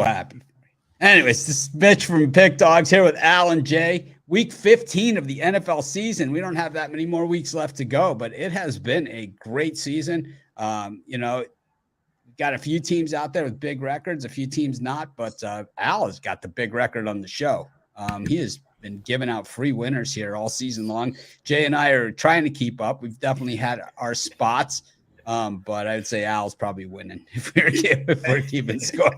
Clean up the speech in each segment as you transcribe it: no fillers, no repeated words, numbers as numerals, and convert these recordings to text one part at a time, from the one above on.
happy. Anyways, this is Mitch from Pick Dogs here with Al and Jay. Week 15 of the NFL season. We don't have that many more weeks left to go, but it has been a great season. Got a few teams out there with big records, a few teams not, but Al has got the big record on the show. He has been giving out free winners here all season long. Jay and I are trying to keep up. We've definitely had our spots. But I would say Al's probably winning if we're keeping score.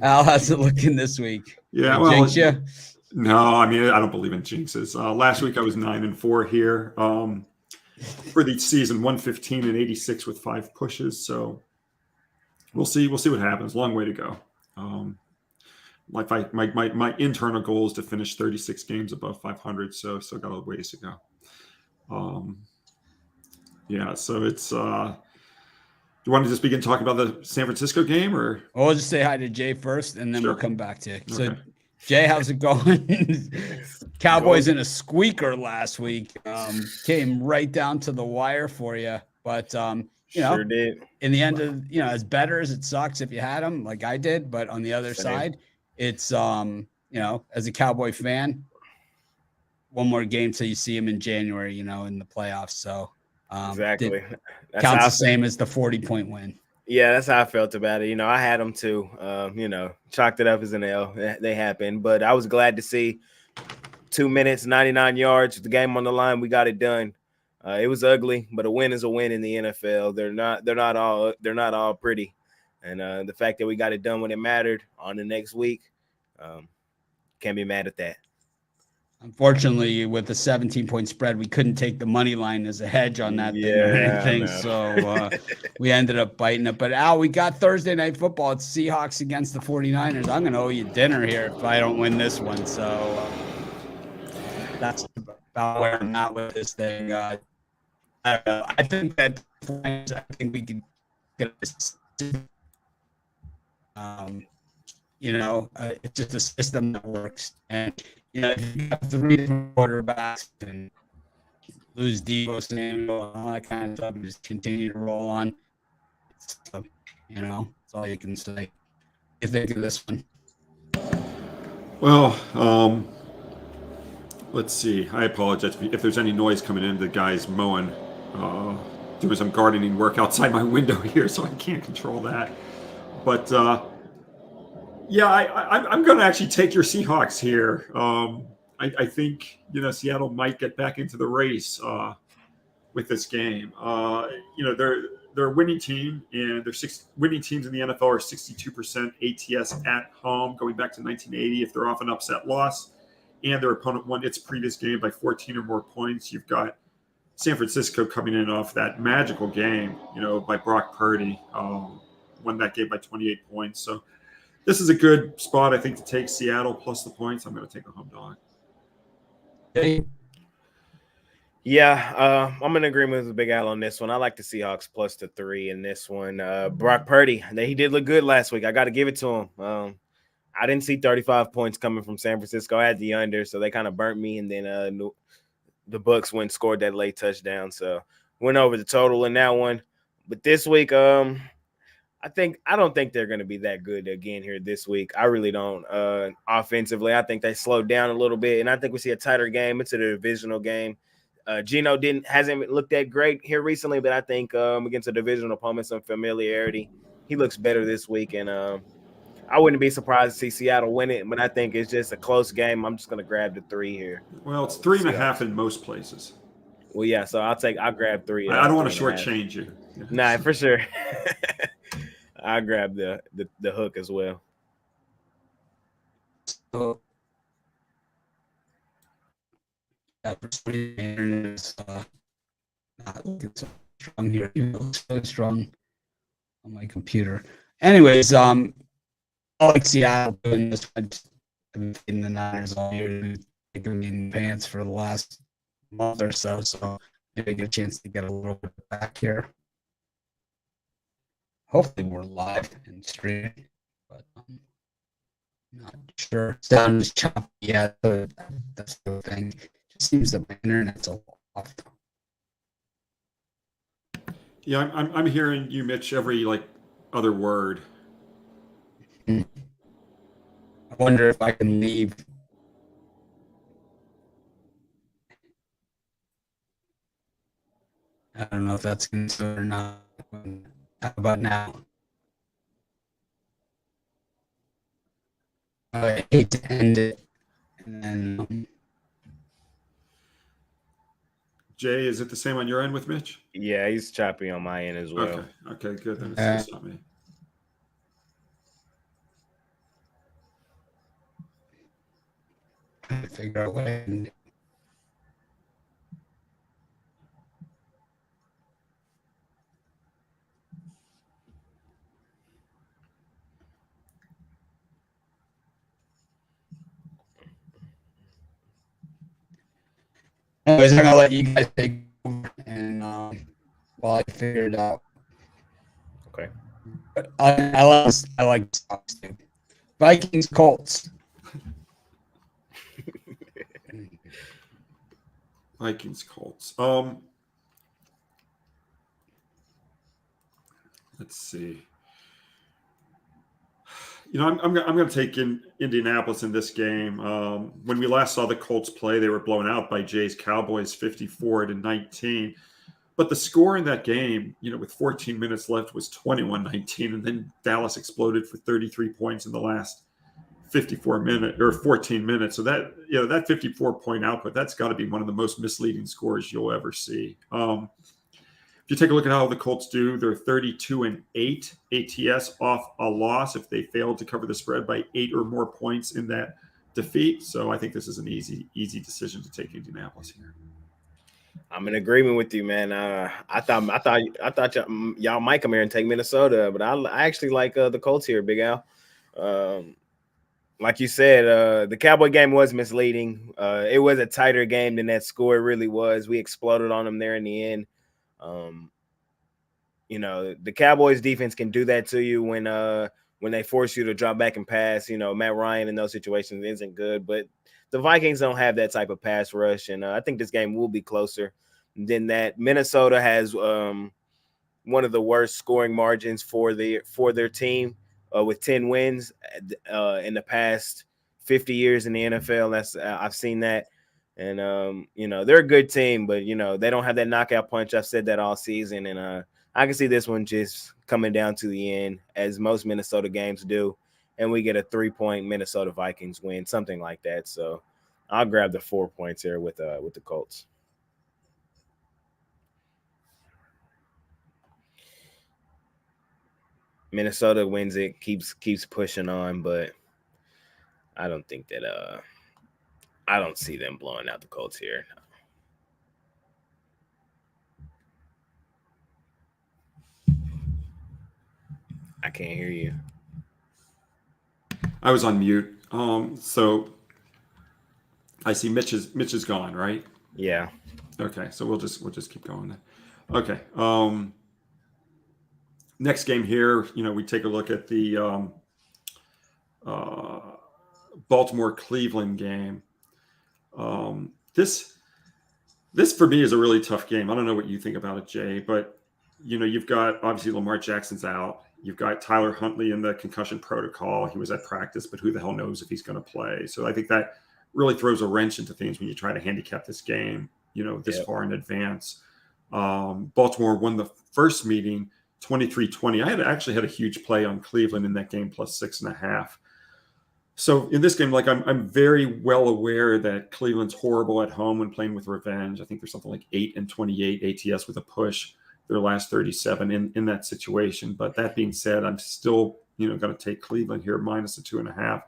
Al, how's it looking this week? Yeah, well, jinx you? No, I mean, I don't believe in jinxes. Last week I was 9-4 here for the season, 115-86 with 5 pushes. So we'll see what happens. Long way to go. My internal goal is to finish 36 games above 500. So still got a ways to go. Yeah, so it's do you want to just begin talking about the San Francisco game, or we'll just say hi to Jay first and then Sure. We'll come back to you. Okay. So Jay, how's it going? Cowboys in a squeaker last week. Came right down to the wire for you. But sure did. In the end of as better as it sucks if you had them like I did, but on the other side, it's as a Cowboy fan, one more game till you see him in January, in the playoffs. So exactly. Counts the same as the 40-point win. Yeah, that's how I felt about it. I had them too. Chalked it up as an L. They happened, but I was glad to see 2 minutes, 99 yards, the game on the line. We got it done. It was ugly, but a win is a win in the NFL. They're not all pretty, and the fact that we got it done when it mattered on the next week, can't be mad at that. Unfortunately, with the 17-point spread, we couldn't take the money line as a hedge on that thing or anything. So we ended up biting it. But, Al, we got Thursday Night Football. It's Seahawks against the 49ers. I'm going to owe you dinner here if I don't win this one. So that's about where I'm at with this thing. I think we can get it's just a system that works. And if you have 3 different quarterbacks and lose Deebo Samuel and all that kind of stuff, and just continue to roll on. That's all you can say. What do you think of this one? Well, let's see. I apologize if there's any noise coming in. The guy's mowing, doing some gardening work outside my window here, so I can't control that. But yeah, I'm going to actually take your Seahawks here. I think Seattle might get back into the race with this game. They're a winning team, and their 6 winning teams in the NFL are 62% ATS at home, going back to 1980. If they're off an upset loss, and their opponent won its previous game by 14 or more points, you've got San Francisco coming in off that magical game, by Brock Purdy, won that game by 28 points. So this is a good spot, I think, to take Seattle plus the points. I'm going to take a home dog. Okay. Yeah, I'm in agreement with Big Al on this one. I like the Seahawks plus the 3 in this one. Brock Purdy, he did look good last week. I got to give it to him. I didn't see 35 points coming from San Francisco. I had the under, so they kind of burnt me. And then the Bucs went and scored that late touchdown. So went over the total in that one. But this week, I don't think they're going to be that good again here this week. I really don't. Offensively, I think they slowed down a little bit, and I think we see a tighter game. It's a divisional game. Geno hasn't looked that great here recently, but I think against a divisional opponent, some familiarity, he looks better this week. And I wouldn't be surprised to see Seattle win it, but I think it's just a close game. I'm just going to grab the 3 here. Well, it's 3.5 in most places. Well, yeah, so I'll grab 3. I don't want to shortchange you. Nah, for sure. I'll grab the hook as well. So, is not looking so strong here. It looks so strong on my computer. Anyways, I like Seattle doing this. I've been in the Niners all year, taking me in pants for the last month or so. So maybe I get a chance to get a little bit back here. Hopefully we're live and streaming, but I'm not sure. Sound is choppy. Yeah, that's the thing. It just seems that my internet's a little off. Yeah, I'm hearing you, Mitch, every other word. I wonder if I can leave. I don't know if that's going to or not. How about now? I hate to end it. And then, Jay, is it the same on your end with Mitch? Yeah, he's choppy on my end as well. Okay, good. Then it's just not me. figure out what I can do. Anyways, I'm gonna let you guys take over and while I figure it out. Okay. But I like stocks too. Vikings Colts. Vikings Colts. Let's see. You know, I'm going to take in Indianapolis in this game. When we last saw the Colts play, they were blown out by Jay's Cowboys 54-19. But the score in that game, you know, with 14 minutes left was 21-19. And then Dallas exploded for 33 points in the last 14 minutes. So that, you know, that 54-point output, that's got to be one of the most misleading scores you'll ever see. If you take a look at how the Colts do, they're 32-8 ATS off a loss if they failed to cover the spread by 8 or more points in that defeat. So I think this is an easy decision to take Indianapolis here. I'm in agreement with you, man. I thought y'all might come here and take Minnesota, but I actually like the Colts here, Big Al. Like you said, the Cowboy game was misleading. It was a tighter game than that score really was. We exploded on them there in the end. You know, the Cowboys defense can do that to you when they force you to drop back and pass. You know, Matt Ryan in those situations isn't good, but the Vikings don't have that type of pass rush, and I think this game will be closer than that. Minnesota has one of the worst scoring margins for their team with 10 wins in the past 50 years in the NFL. That's I've seen that. And, you know, they're a good team, but, you know, they don't have that knockout punch. I've said that all season. And I can see this one just coming down to the end, as most Minnesota games do. And we get a 3-point Minnesota Vikings win, something like that. So I'll grab the 4 points here with the Colts. Minnesota wins it, keeps pushing on, but I don't think that I don't see them blowing out the Colts here. I can't hear you. I was on mute. So I see Mitch is gone, right? Yeah. Okay, so we'll just keep going then. Okay. Next game here, you know, we take a look at the Baltimore-Cleveland game. This for me is a really tough game. I don't know what you think about it, Jay, but you know, you've got obviously Lamar Jackson's out. You've got Tyler Huntley in the concussion protocol. He was at practice, but who the hell knows if he's going to play? So I think that really throws a wrench into things when you try to handicap this game, you know, this far in advance. Baltimore won the first meeting 23-20. I actually had a huge play on Cleveland in that game plus 6.5. So in this game, like I'm very well aware that Cleveland's horrible at home when playing with revenge. I think there's something like 8-28 ATS with a push their last 37 in that situation. But that being said, I'm still, you know, going to take Cleveland here minus the 2.5.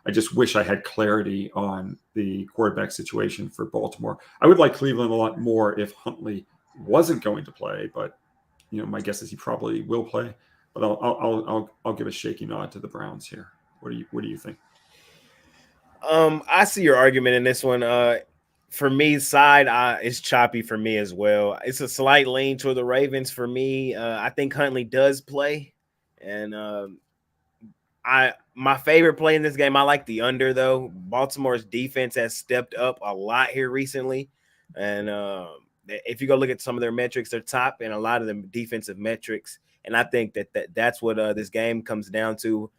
I just wish I had clarity on the quarterback situation for Baltimore. I would like Cleveland a lot more if Huntley wasn't going to play, but you know, my guess is he probably will play. But I'll give a shaky nod to the Browns here. What do you think? I see your argument in this one. For me, side is choppy for me as well. It's a slight lean toward the Ravens for me. I think Huntley does play, and my favorite play in this game, I like the under though. Baltimore's defense has stepped up a lot here recently, and if you go look at some of their metrics, they're top in a lot of the defensive metrics, and I think that's what this game comes down to.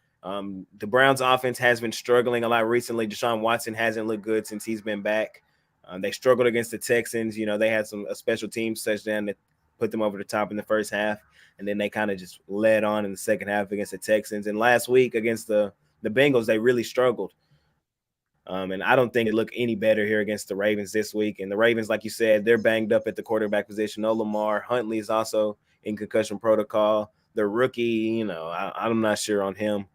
The Browns offense has been struggling a lot recently. Deshaun Watson hasn't looked good since he's been back. They struggled against the Texans. They had a special teams touchdown that put them over the top in the first half, and then they kind of just led on in the second half against the Texans. And last week against the Bengals, they really struggled. And I don't think it looked any better here against the Ravens this week. And the Ravens, like you said, they're banged up at the quarterback position. No Lamar. Huntley is also in concussion protocol. The rookie, I'm not sure on him.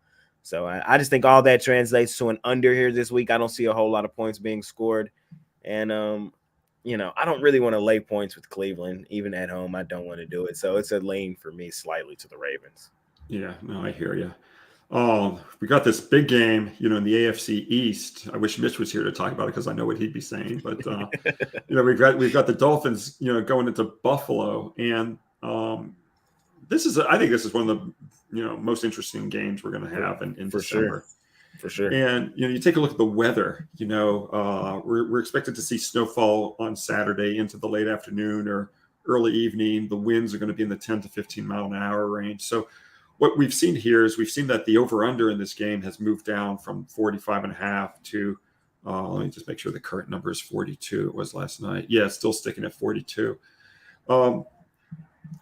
So I just think all that translates to an under here this week. I don't see a whole lot of points being scored. And, I don't really want to lay points with Cleveland. Even at home, I don't want to do it. So it's a lean for me slightly to the Ravens. Yeah, no, I hear you. We got this big game, in the AFC East. I wish Mitch was here to talk about it because I know what he'd be saying. But we've got the Dolphins, going into Buffalo, and I think this is one of the most interesting games we're going to have in December. For sure. And you take a look at the weather. We're expected to see snowfall on Saturday into the late afternoon or early evening. The winds are going to be in the 10 to 15 mile an hour range. So what we've seen here is we've seen that the over-under in this game has moved down from 45.5 to, let me just make sure the current number is 42. It was last night. Yeah, it's still sticking at 42. But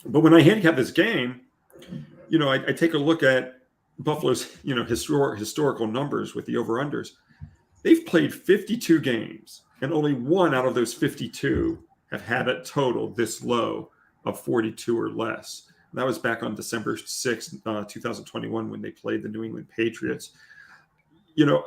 when I handicap this game, I take a look at Buffalo's, historical numbers with the over-unders. They've played 52 games, and only one out of those 52 have had a total this low of 42 or less. That was back on December 6th, 2021, when they played the New England Patriots.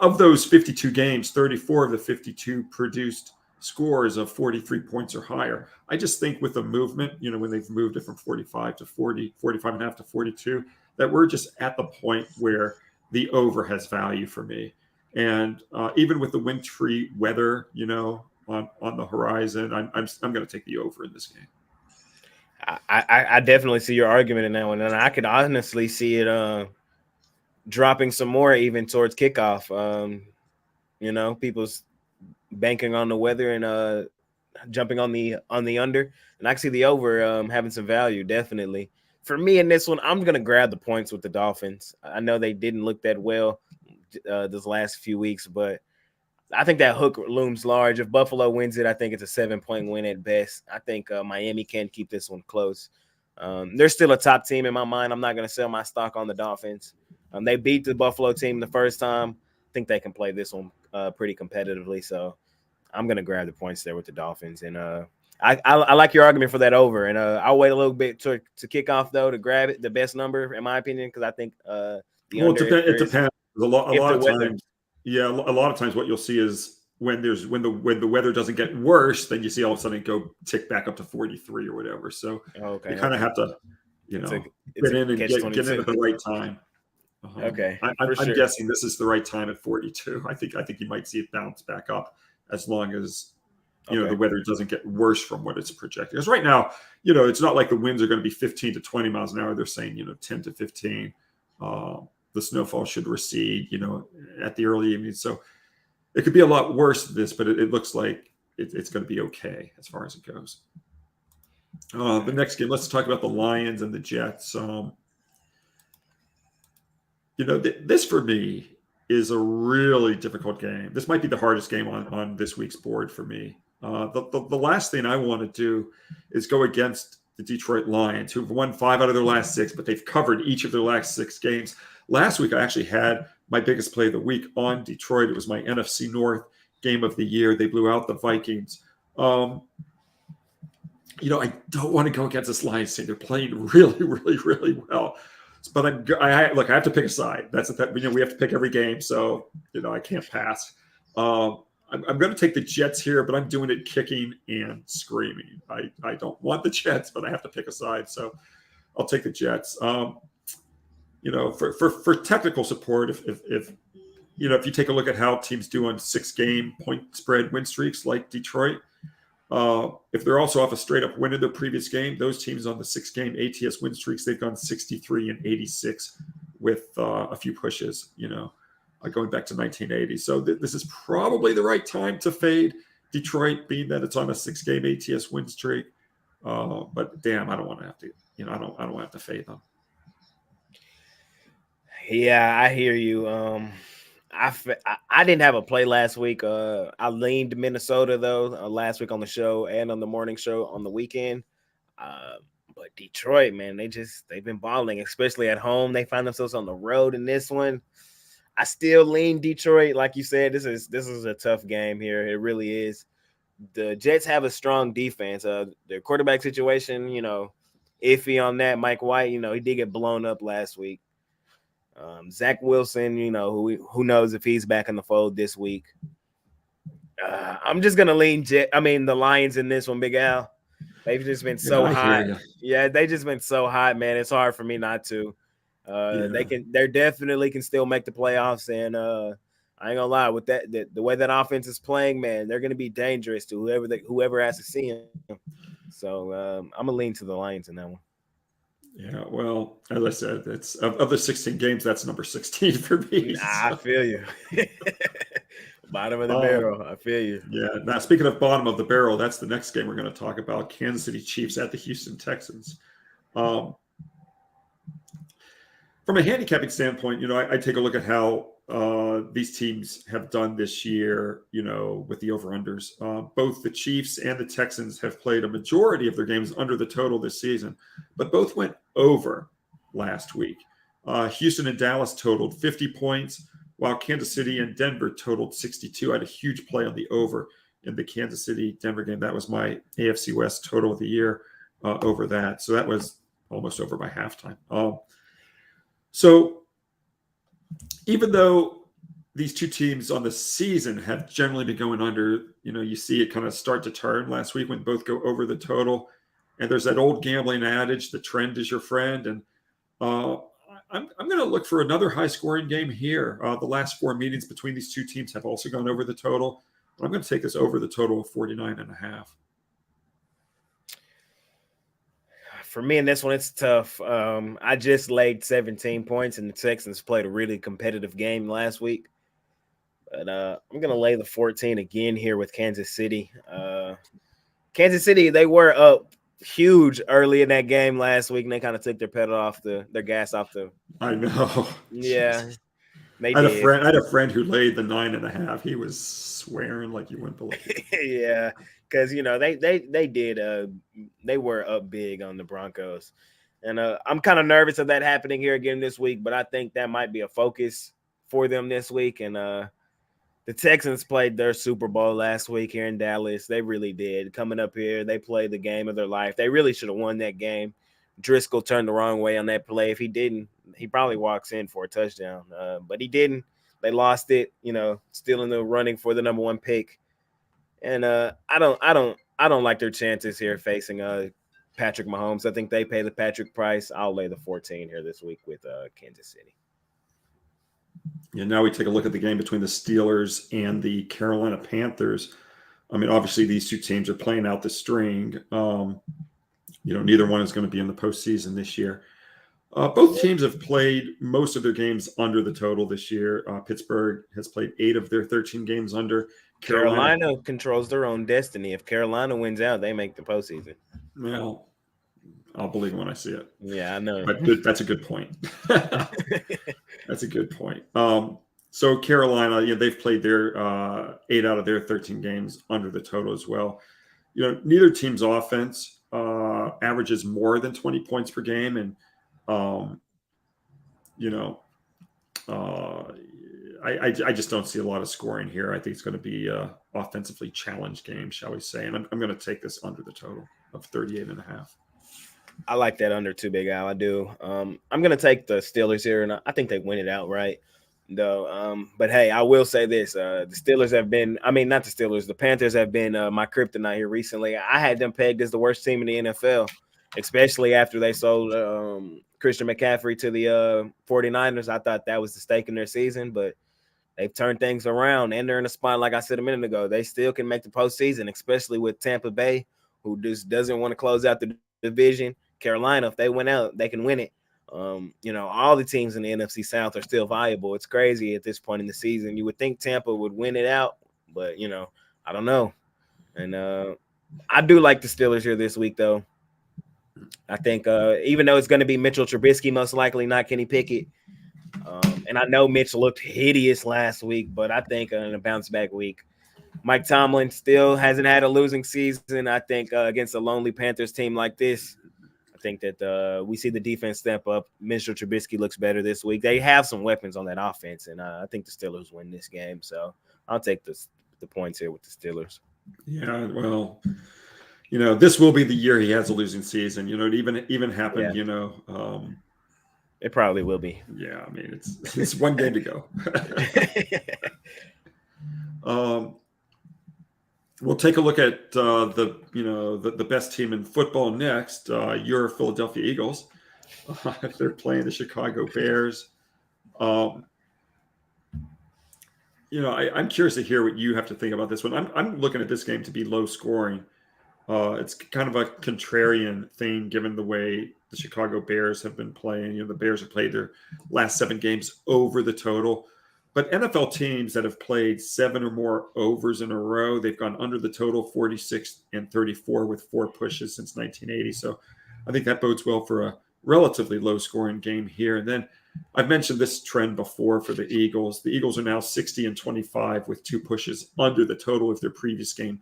Of those 52 games, 34 of the 52 produced scores of 43 points or higher. I just think with the movement, when they've moved it from 45 to 40, 45 and a half to 42, that we're just at the point where the over has value for me. And even with the wintry weather, on the horizon, I'm going to take the over in this game. I definitely see your argument in that one, and I could honestly see it dropping some more even towards kickoff. People's banking on the weather and jumping on the under, and I can see the over having some value definitely. For me in this one, I'm going to grab the points with the Dolphins. I know they didn't look that well this last few weeks, but I think that hook looms large. If Buffalo wins it, I think it's a 7-point win at best. I think Miami can keep this one close. They're still a top team in my mind. I'm not going to sell my stock on the Dolphins. They beat the Buffalo team the first time. I think they can play this one pretty competitively. So I'm going to grab the points there with the Dolphins. And I like your argument for that over. And I'll wait a little bit to kick off, though, to grab it, the best number, in my opinion, because I think it depends. A lot of times. Yeah, a lot of times what you'll see is when the weather doesn't get worse, then you see all of a sudden it go tick back up to 43 or whatever. So you kind of have to, get in and get in at the right time. Okay, I'm guessing this is the right time at 42. I think you might see it bounce back up as long as the weather doesn't get worse from what it's projected. Because right now, it's not like the winds are going to be 15 to 20 miles an hour. They're saying 10 to 15. The snowfall should recede, at the early evening. So it could be a lot worse than this, but it looks like it's going to be okay as far as it goes. The next game, let's talk about the Lions and the Jets. This for me is a really difficult game. This might be the hardest game on this week's board for me. The last thing I want to do is go against the Detroit Lions, who've won 5 out of their last 6, but they've covered each of their last 6 games. Last week, I actually had my biggest play of the week on Detroit. It was my NFC North game of the year. They blew out the Vikings. I don't want to go against this Lions team. They're playing really, really, really well. But I have to pick a side. We have to pick every game, so I can't pass. I'm going to take the Jets here, but I'm doing it kicking and screaming. I don't want the Jets, but I have to pick a side, so I'll take the Jets. For technical support, if you take a look at how teams do on 6-game point spread win streaks like Detroit, if they're also off a straight up win in their previous game, those teams on the 6-game ATS win streaks, they've gone 63 and 86 with a few pushes, going back to 1980. So this is probably the right time to fade Detroit, being that it's on a 6-game ATS win streak. But damn, I don't want to have to, I don't want to have to fade them. Yeah, I hear you. I didn't have a play last week. I leaned Minnesota though last week on the show and on the morning show on the weekend. Uh, but Detroit, man, they've been balling, especially at home. They find themselves on the road in this one. I still lean Detroit, like you said. This is a tough game here. It really is. The Jets have a strong defense. Their quarterback situation, iffy on that. Mike White, he did get blown up last week. Zach Wilson, who knows if he's back in the fold this week. I'm just gonna lean the Lions in this one, Big Al. They've just been so hot. Yeah, they just been so hot, man. It's hard for me not to. They definitely can still make the playoffs, and I ain't gonna lie, with the way that offense is playing, man, they're gonna be dangerous to whoever has to see them. So I'm gonna lean to the Lions in that one. Yeah, well, as I said, it's of the 16 games, that's number 16 for me. I feel you. Bottom of the barrel. I feel you. Yeah. Now, speaking of bottom of the barrel, that's the next game we're going to talk about. Kansas City Chiefs at the Houston Texans. From a handicapping standpoint, I take a look at how these teams have done this year, with the over-unders. Both the Chiefs and the Texans have played a majority of their games under the total this season, but both went over last week. Houston and Dallas totaled 50 points, while Kansas City and Denver totaled 62. I had a huge play on the over in the Kansas City-Denver game. That was my AFC West total of the year over that. So that was almost over by halftime. So even though these two teams on the season have generally been going under, you see it kind of start to turn last week when both go over the total. And there's that old gambling adage, the trend is your friend. And I'm going to look for another high-scoring game here. The last 4 meetings between these two teams have also gone over the total. I'm going to take this over the total of 49.5. For me in this one, it's tough. I just laid 17 points, and the Texans played a really competitive game last week. But I'm going to lay the 14 again here with Kansas City. Kansas City, they were up huge early in that game last week, and they kind of took their pedal off their gas off the. I know. Yeah, I had a friend who laid the 9.5. He was swearing like you wouldn't believe. Yeah, because they were up big on the Broncos, and I'm kind of nervous of that happening here again this week. But I think that might be a focus for them this week, and the Texans played their Super Bowl last week here in Dallas. They really did. Coming up here, they played the game of their life. They really should have won that game. Driscoll turned the wrong way on that play. If he didn't, he probably walks in for a touchdown. But he didn't. They lost it, still in the running for the number 1 pick. And I don't like their chances here facing Patrick Mahomes. I think they pay the Patrick price. I'll lay the 14 here this week with Kansas City. And now we take a look at the game between the Steelers and the Carolina Panthers. I mean, obviously these two teams are playing out the string. Neither one is going to be in the postseason this year. Both teams have played most of their games under the total this year. Pittsburgh has played 8 of their 13 games under. Carolina controls their own destiny. If Carolina wins out, they make the postseason. Well, I'll believe it when I see it. Yeah, I know. But that's a good point. That's a good point. So Carolina, they've played their 8 out of their 13 games under the total as well. Neither team's offense averages more than 20 points per game, and I just don't see a lot of scoring here. I think it's going to be a offensively challenged game, shall we say? And I'm going to take this under the total of 38.5. I like that under too, Big Al. I do. I'm going to take the Steelers here, and I think they win it outright, though. But, hey, I will say this. The Steelers have been – not the Steelers. The Panthers have been my kryptonite here recently. I had them pegged as the worst team in the NFL, especially after they sold Christian McCaffrey to the 49ers. I thought that was the stake in their season, but they've turned things around, and they're in a spot, like I said a minute ago. They still can make the postseason, especially with Tampa Bay, who just doesn't want to close out the division. Carolina, if they win out, they can win it. All the teams in the NFC South are still viable. It's crazy at this point in the season. You would think Tampa would win it out, but, I don't know. And I do like the Steelers here this week, though. I think even though it's going to be Mitchell Trubisky, most likely not Kenny Pickett, And I know Mitch looked hideous last week, but I think in a bounce back week, Mike Tomlin still hasn't had a losing season. I think against a lonely Panthers team like this, I think that we see the defense step up. Mr. Trubisky looks better this week. They have some weapons on that offense, and I think the Steelers win this game. So I'll take the points here with the Steelers. Yeah, well, this will be the year he has a losing season. It even happened. Yeah. It probably will be. Yeah, I mean it's one game to go. We'll take a look at the best team in football next. Your Philadelphia Eagles. They're playing the Chicago Bears. I'm curious to hear what you have to think about this one. I'm looking at this game to be low scoring. It's kind of a contrarian thing given the way the Chicago Bears have been playing. The Bears have played their last 7 games over the total. But NFL teams that have played 7 or more overs in a row, they've gone under the total 46 and 34 with 4 pushes since 1980. So I think that bodes well for a relatively low-scoring game here. And then I've mentioned this trend before for the Eagles. The Eagles are now 60 and 25 with 2 pushes under the total if their previous game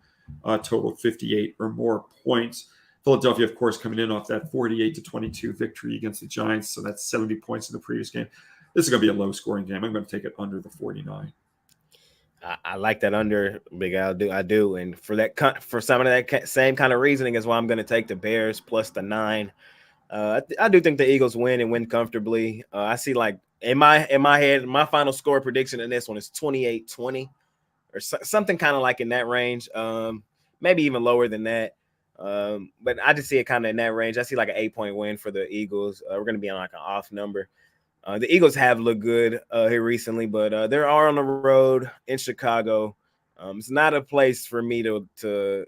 totaled 58 or more points. Philadelphia, of course, coming in off that 48-22 victory against the Giants. So that's 70 points in the previous game. This is going to be a low-scoring game. I'm going to take it under the 49. I like that under, Big Al. I do, and for some of that same kind of reasoning is why I'm going to take the Bears plus the 9. I do think the Eagles win and win comfortably. I see like in my head, my final score prediction in this one is 28-20 or something kind of like in that range. Maybe even lower than that. But I just see it kind of in that range. I see like an 8-point win for the Eagles. We're going to be on like an off number. The Eagles have looked good here recently, but they are on the road in Chicago. It's not a place for me to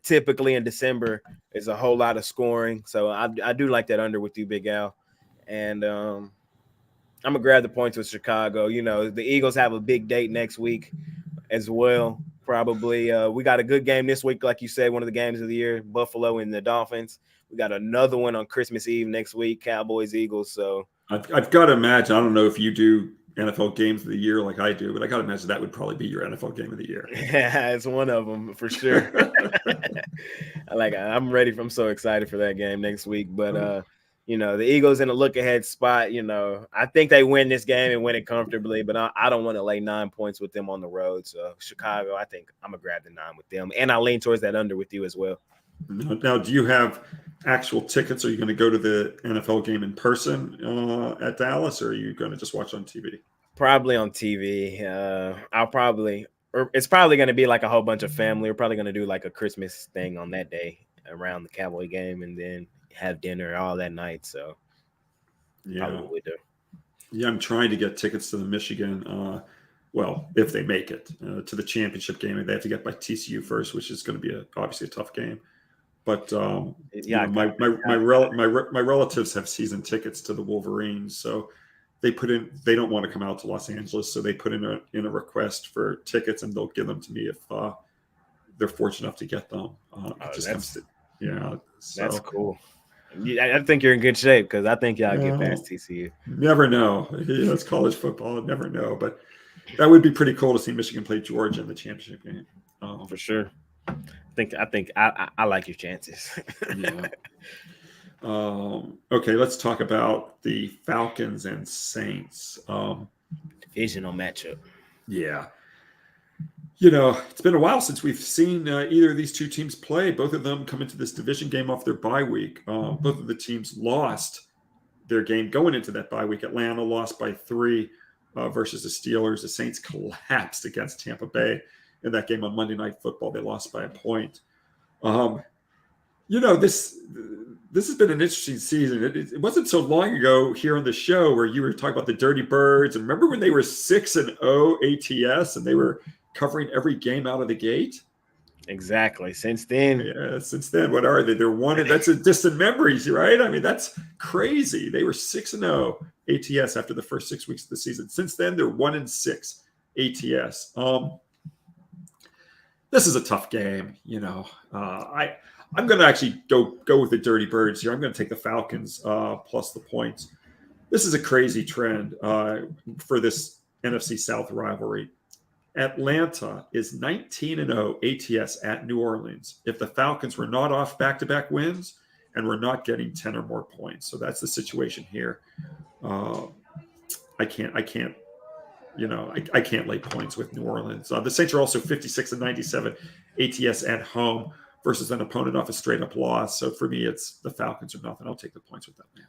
typically in December is a whole lot of scoring. So I do like that under with you, Big Al. And I'm going to grab the points with Chicago. The Eagles have a big date next week as well, probably. We got a good game this week, like you said, one of the games of the year, Buffalo and the Dolphins. We got another one on Christmas Eve next week, Cowboys, Eagles. So I've got to imagine, I don't know if you do NFL games of the year like I do, but I got to imagine that would probably be your NFL game of the year. Yeah, it's one of them for sure. I'm ready. I'm so excited for that game next week. But, the Eagles in a look-ahead spot, I think they win this game and win it comfortably, but I don't want to lay 9 points with them on the road. So Chicago, I think I'm going to grab the 9 with them. And I lean towards that under with you as well. Now, do you have actual tickets? Are you going to go to the NFL game in person at Dallas, or are you going to just watch on TV? Probably on TV. It's probably going to be like a whole bunch of family. We're probably going to do like a Christmas thing on that day around the Cowboy game and then have dinner all that night. So yeah, probably do. Yeah, I'm trying to get tickets to the Michigan. Well, if they make it to the championship game, and they have to get by TCU first, which is going to be obviously a tough game. But my relatives have season tickets to the Wolverines, so they don't want to come out to Los Angeles, so they put in a request for tickets, and they'll give them to me if they're fortunate enough to get them. That's cool. I think you're in good shape because I think y'all get past TCU. Never know. It's college football. Never know, but that would be pretty cool to see Michigan play Georgia in the championship game. For sure. I think I like your chances. Yeah. Okay, let's talk about the Falcons and Saints. Divisional matchup. Yeah. It's been a while since we've seen either of these two teams play. Both of them come into this division game off their bye week. Both of the teams lost their game going into that bye week. Atlanta lost by 3 versus the Steelers. The Saints collapsed against Tampa Bay in that game on Monday Night Football. They lost by a point. This has been an interesting season. It wasn't so long ago here on the show where you were talking about the Dirty Birds. And remember when they were 6-0 ATS and they were covering every game out of the gate? Exactly. Since then. Yeah, since then, what are they? They're 1. That's a distant memories, right? I mean, that's crazy. They were 6-0 ATS after the first 6 weeks of the season. Since then, they're 1-6 ATS. This is a tough game. I'm going to actually go with the Dirty Birds here. I'm going to take the Falcons plus the points. This is a crazy trend for this NFC South rivalry. Atlanta is 19-0 ATS at New Orleans if the Falcons were not off back-to-back wins and were not getting 10 or more points. So that's the situation here. I can't lay points with New Orleans. The Saints are also 56-97 ATS at home versus an opponent off a straight-up loss. So for me, it's the Falcons or nothing. I'll take the points with that, man.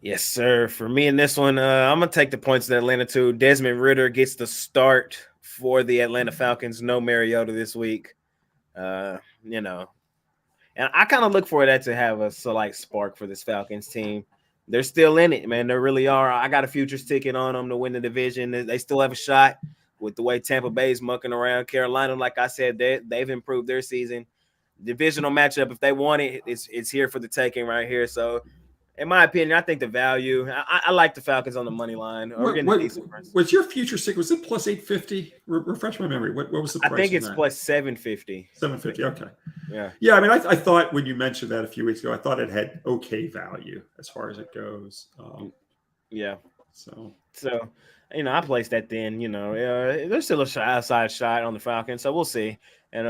Yes, sir. For me in this one, I'm going to take the points in Atlanta too. Desmond Ridder gets the start for the Atlanta Falcons. No Mariota this week. And I kind of look for that to have a slight spark for this Falcons team. They're still in it, man. They really are. I got a futures ticket on them to win the division. They still have a shot with the way Tampa Bay is mucking around. Carolina, like I said, they've improved their season. Divisional matchup, if they want it, it's here for the taking right here. So, in my opinion, I think the value. I like the Falcons on the money line. What's your future ticket? Was it plus 850? Refresh my memory. What was the price? I think it's plus 750. 750. Okay. Yeah. Yeah. I mean, I thought when you mentioned that a few weeks ago, I thought it had okay value as far as it goes. Yeah. So I placed that then. There's still a outside shot on the Falcons, so we'll see. And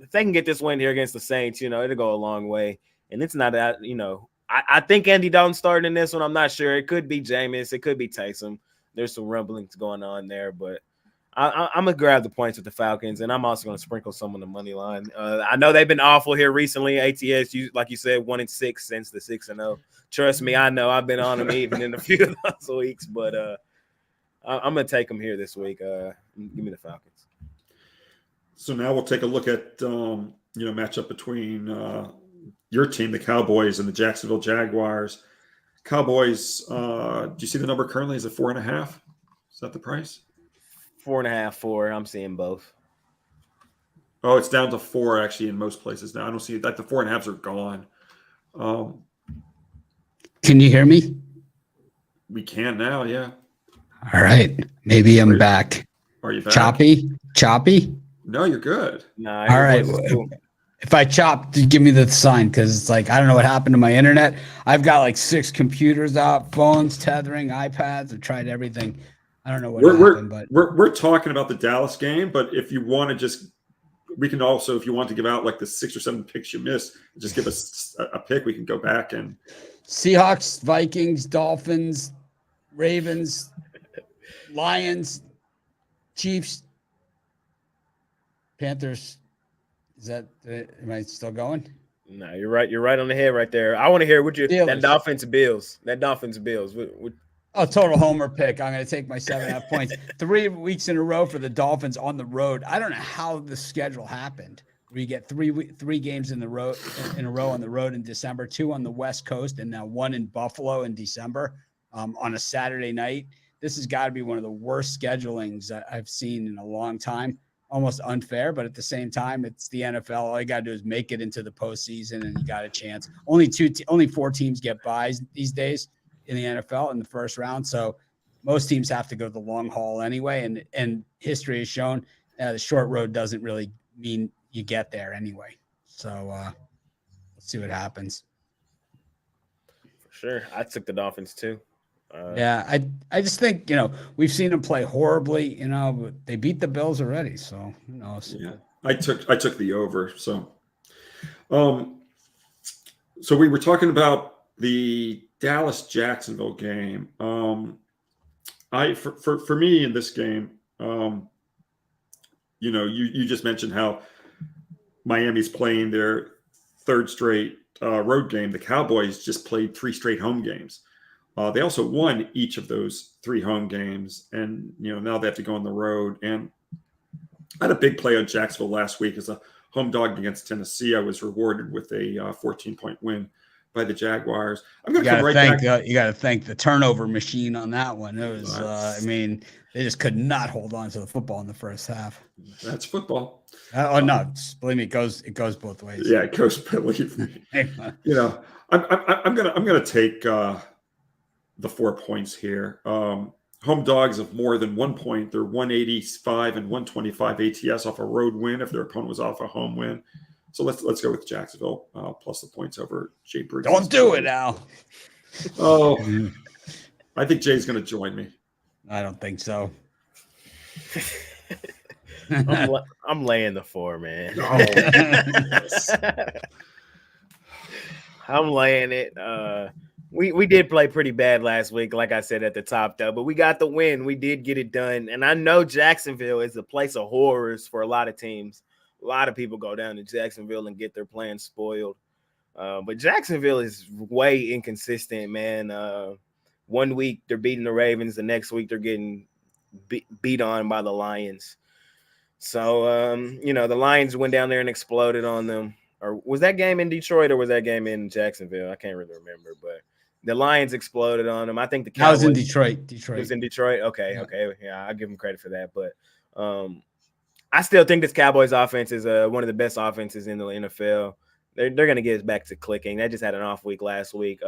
if they can get this win here against the Saints, it'll go a long way. And it's not that, I think Andy Dalton started in this one. I'm not sure. It could be Jameis. It could be Taysom. There's some rumblings going on there, but I'm going to grab the points with the Falcons, and I'm also going to sprinkle some on the money line. I know they've been awful here recently. ATS, like you said, 1-6 since the 6-0. Trust me, I know. I've been on them even in a few of those weeks, but I'm going to take them here this week. Give me the Falcons. So now we'll take a look at matchup between your team, the Cowboys, and the Jacksonville Jaguars. Cowboys, do you see the number currently? Is it 4.5? Is that the price? 4.5, 4. I'm seeing both. Oh, it's down to 4 actually in most places now. I don't see it. Like the 4.5s are gone. Can you hear me? We can now, yeah. All right. Maybe I'm back. Are you back? Choppy? No, you're good. No, all right. If I chop, give me the sign because it's like I don't know what happened to my internet. I've got like 6 computers out, phones, tethering, iPads. I've tried everything. I don't know what happened, but we're talking about the Dallas game. But if you want to we can also, if you want to give out like the 6 or 7 picks you missed, just give us a pick. We can go back and Seahawks, Vikings, Dolphins, Ravens, Lions, Chiefs, Panthers. Is that? Am I still going? No, you're right. You're right on the head right there. I want to hear Steelers. That Dolphins Bills. Oh, total homer pick. I'm going to take my 7.5 points. 3 weeks in a row for the Dolphins on the road. I don't know how the schedule happened. Where you get 3 games in a row on the road in December, 2 on the West Coast, and now 1 in Buffalo in December on a Saturday night. This has got to be one of the worst schedulings that I've seen in a long time. Almost unfair, but at the same time, it's the NFL. All you got to do is make it into the postseason, and you got a chance. Only 4 teams get byes these days in the NFL in the first round. So most teams have to go the long haul anyway. And history has shown the short road doesn't really mean you get there anyway. So let's see what happens. For sure. I took the Dolphins too. Yeah, I just think, we've seen them play horribly, but they beat the Bills already. So who knows? Yeah, I took the over. So, so we were talking about the Dallas-Jacksonville game. For me in this game, you just mentioned how Miami's playing their 3rd straight road game. The Cowboys just played 3 straight home games. They also won each of those 3 home games, and now they have to go on the road. And I had a big play on Jacksonville last week as a home dog against Tennessee. I was rewarded with a 14-point win by the Jaguars. I'm going to come right back. You got to thank the turnover machine on that one. It was, they just could not hold on to the football in the first half. That's football. No, believe me, it goes both ways. Yeah, it goes. Believe me. I'm gonna take the 4 points here. Home dogs of more than 1 point. They're 185 and 125 ATS off a road win if their opponent was off a home win. So let's go with Jacksonville plus the points over Jay Briggs. Don't do it, Al. Oh, I think Jay's going to join me. I don't think so. I'm laying the 4, man. I'm laying it. We did play pretty bad last week, like I said at the top, though. But we got the win. We did get it done, and I know Jacksonville is a place of horrors for a lot of teams. A lot of people go down to Jacksonville and get their plans spoiled. But Jacksonville is way inconsistent, man. 1 week they're beating the Ravens, the next week they're getting beat on by the Lions. So, the Lions went down there and exploded on them. Or was that game in Detroit or was that game in Jacksonville? I can't really remember, but the Lions exploded on them. I think the Cowboys. That was in Detroit. It was in Detroit. Okay. Yeah, I'll give them credit for that. But I still think this Cowboys offense is one of the best offenses in the NFL. They're going to get us back to clicking. They just had an off week last week.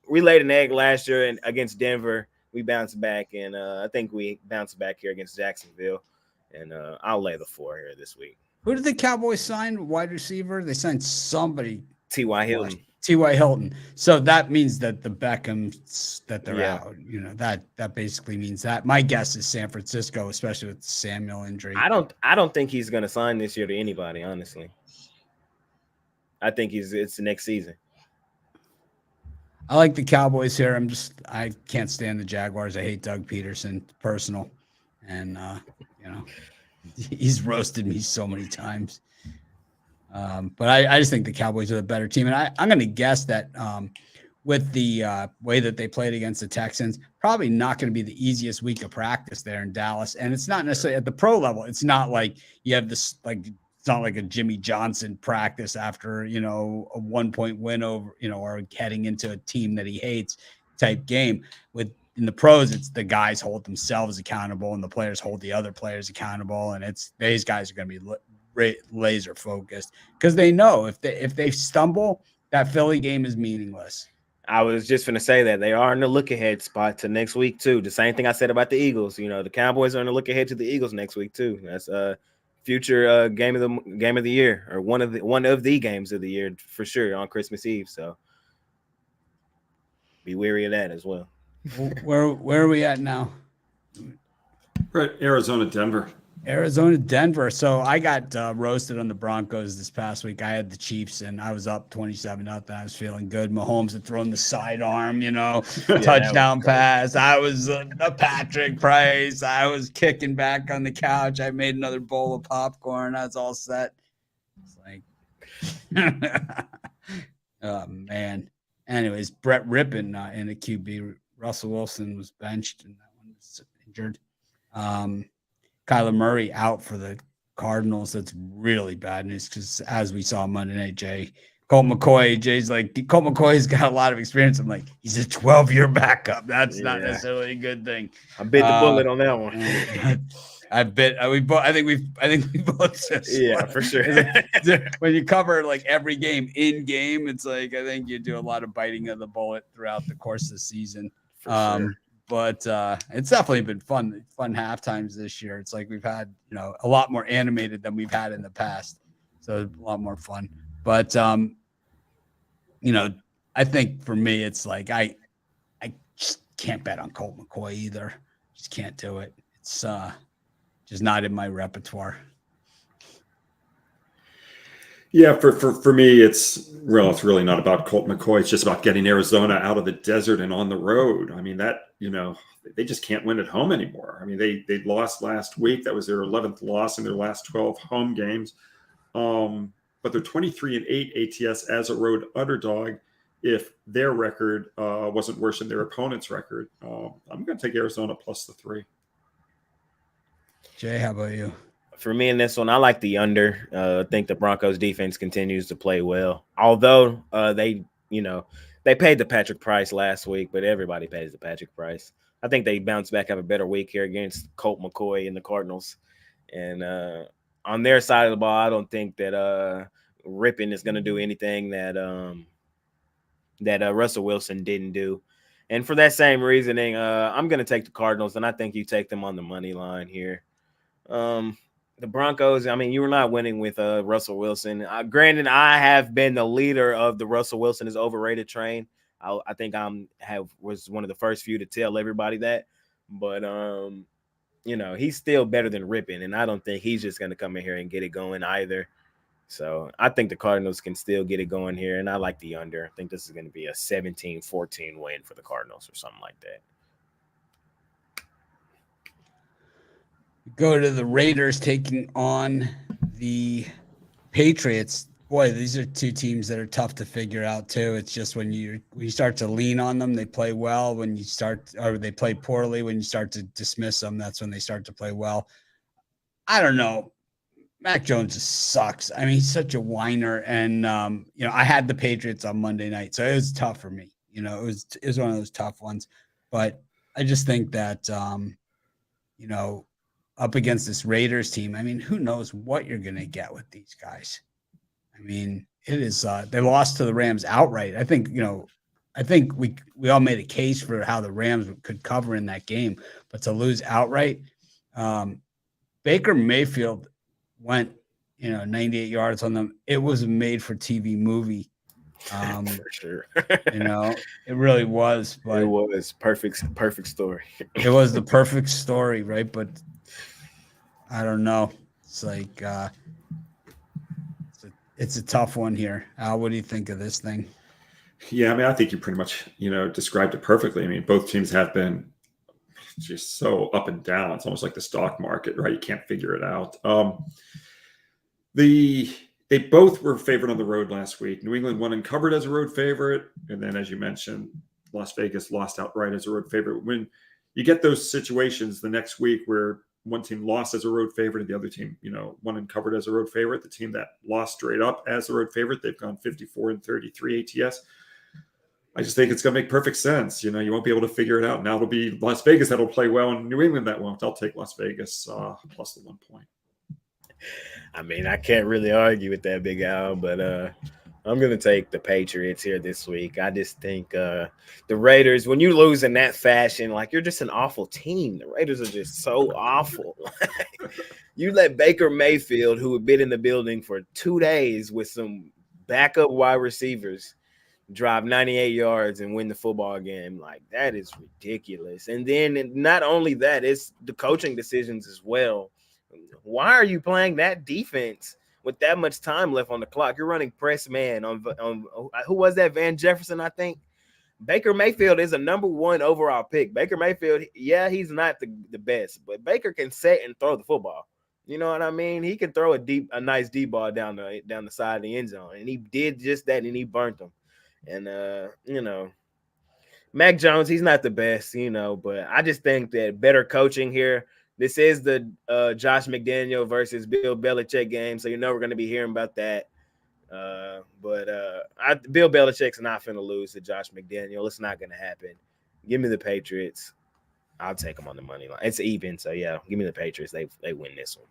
We laid an egg last year against Denver. We bounced back, and I think we bounced back here against Jacksonville. And I'll lay the 4 here this week. Who did the Cowboys sign? Wide receiver? They signed somebody. T.Y. Hilton. T.Y. Hilton. So that means that the Beckhams that they're out. That basically means that. My guess is San Francisco, especially with the Samuel injury. I don't think he's going to sign this year to anybody, honestly. I think it's the next season. I like the Cowboys here. I can't stand the Jaguars. I hate Doug Peterson, personal. And, he's roasted me so many times. But I just think the Cowboys are the better team. And I'm going to guess that with the way that they played against the Texans, probably not going to be the easiest week of practice there in Dallas. And it's not necessarily at the pro level. It's not like you have this, it's not like a Jimmy Johnson practice after, a 1-point win over, or heading into a team that he hates type game. In the pros, it's the guys hold themselves accountable and the players hold the other players accountable. And these guys are going to be laser focused because they know if they stumble, that Philly game is meaningless. I was just going to say that they are in the look ahead spot to next week too. The same thing I said about the Eagles. The Cowboys are in the look ahead to the Eagles next week too. That's future game of the year, or one of the games of the year for sure on Christmas Eve. So be wary of that as well. Where are we at now? We're at Arizona, Denver. So I got roasted on the Broncos this past week. I had the Chiefs, and I was up 27-0. I was feeling good. Mahomes had thrown the sidearm, touchdown pass. I was a Patrick Price. I was kicking back on the couch. I made another bowl of popcorn. I was all set. It's like, oh, man. Anyways, Brett Rippon in the QB. Russell Wilson was benched, and that one was injured. Kyler Murray out for the Cardinals. That's really bad news because, as we saw Monday night, Colt McCoy's like, Colt McCoy's got a lot of experience. I'm like, he's a 12-year backup. That's not necessarily a good thing. I bit the bullet on that one. I think we both said for sure. When you cover every game in game, it's like I think you do a lot of biting of the bullet throughout the course of the season. Sure. But it's definitely been fun half times this year. It's like we've had a lot more animated than we've had in the past, so a lot more fun. But I think for me, it's like I just can't bet on Colt McCoy either. Just can't do it. It's just not in my repertoire. Yeah, for me, it's really not about Colt McCoy. It's just about getting Arizona out of the desert and on the road. I mean, they just can't win at home anymore. I mean, they lost last week. That was their 11th loss in their last 12 home games. But they're 23-8 ATS as a road underdog. If their record wasn't worse than their opponent's record, I'm going to take Arizona plus the 3. Jay, how about you? For me in this one, I like the under. I think the Broncos defense continues to play well. Although they paid the Patrick Price last week, but everybody pays the Patrick Price. I think they bounce back, have a better week here against Colt McCoy and the Cardinals. And on their side of the ball, I don't think that Rippon is going to do anything that Russell Wilson didn't do. And for that same reasoning, I'm going to take the Cardinals, and I think you take them on the money line here. The Broncos, I mean, you were not winning with Russell Wilson. Granted, I have been the leader of the Russell Wilson is overrated train. I think was one of the first few to tell everybody that. But he's still better than Rippon, and I don't think he's just going to come in here and get it going either. So I think the Cardinals can still get it going here, and I like the under. I think this is going to be a 17-14 win for the Cardinals or something like that. Go to the Raiders taking on the Patriots. Boy, these are two teams that are tough to figure out too. It's just when you start to lean on them, they play well. When you start, or they play poorly, when you start to dismiss them, that's when they start to play well. I don't know. Mac Jones just sucks. I mean, he's such a whiner, and I had the Patriots on Monday night, so it was tough for me. It was one of those tough ones. But I just think that up against this Raiders team, I mean, who knows what you're going to get with these guys. I mean, it is they lost to the Rams outright. I think we all made a case for how the Rams could cover in that game, but to lose outright, Baker Mayfield went 98 yards on them. It was a made for TV movie. For sure. It really was, but it was perfect story. It was the perfect story, right? But I don't know. It's like it's a tough one here. Al, what do you think of this thing? Yeah, I mean, I think you pretty much, described it perfectly. I mean, both teams have been just so up and down. It's almost like the stock market, right? You can't figure it out. They both were favored on the road last week. New England won and covered as a road favorite. And then, as you mentioned, Las Vegas lost outright as a road favorite. When you get those situations the next week where one team lost as a road favorite and the other team, won and covered as a road favorite, the team that lost straight up as a road favorite, they've gone 54-33 ATS. I just think it's going to make perfect sense. You won't be able to figure it out. Now it'll be Las Vegas that'll play well and New England that won't. I'll take Las Vegas plus the 1 point. I mean, I can't really argue with that, Big Al, but I'm going to take the Patriots here this week. I just think the Raiders, when you lose in that fashion, like, you're just an awful team. The Raiders are just so awful. You let Baker Mayfield, who had been in the building for 2 days with some backup wide receivers, drive 98 yards and win the football game. Like, that is ridiculous. And then not only that, it's the coaching decisions as well. Why are you playing that defense with that much time left on the clock? You're running press man on who was that? Van Jefferson, I think. Baker Mayfield is a number 1 overall pick. Baker Mayfield, yeah, he's not the best, but Baker can set and throw the football. You know what I mean? He can throw a nice deep ball down the side of the end zone, and he did just that, and he burnt them. And Mac Jones, he's not the best, but I just think that better coaching here. This is the Josh McDaniel versus Bill Belichick game, so we're going to be hearing about that. But Bill Belichick's not going to lose to Josh McDaniel. It's not going to happen. Give me the Patriots. I'll take them on the money line. It's even, so yeah, give me the Patriots. They win this one.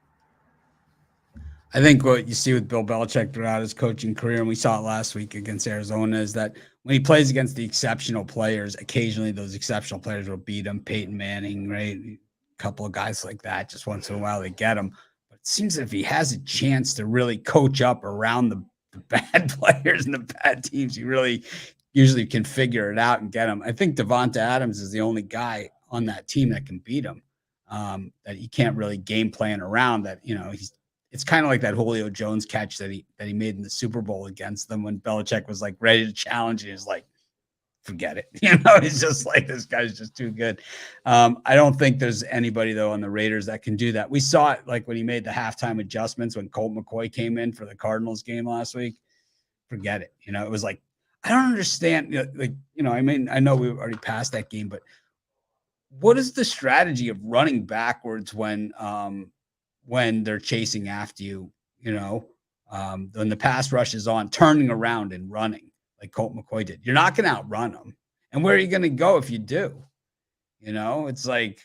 I think what you see with Bill Belichick throughout his coaching career, and we saw it last week against Arizona, is that when he plays against the exceptional players, occasionally those exceptional players will beat him. Peyton Manning, right? Couple of guys like that, just once in a while they get him. But it seems if he has a chance to really coach up around the bad players and the bad teams, he really usually can figure it out and get them. I think Devonta Adams is the only guy on that team that can beat him, that he can't really game plan around. That it's kind of like that Julio Jones catch that he made in the Super Bowl against them when Belichick was like ready to challenge, and he was like, forget it. He's just like, this guy's just too good. I don't think there's anybody, though, on the Raiders that can do that. We saw it like when he made the halftime adjustments when Colt McCoy came in for the Cardinals game last week. Forget it. It was like, I don't understand. I mean, I know we already passed that game, but what is the strategy of running backwards when they're chasing after you, when the pass rush is on, turning around and running like Colt McCoy did? You're not going to outrun them. And where are you going to go if you do? It's like,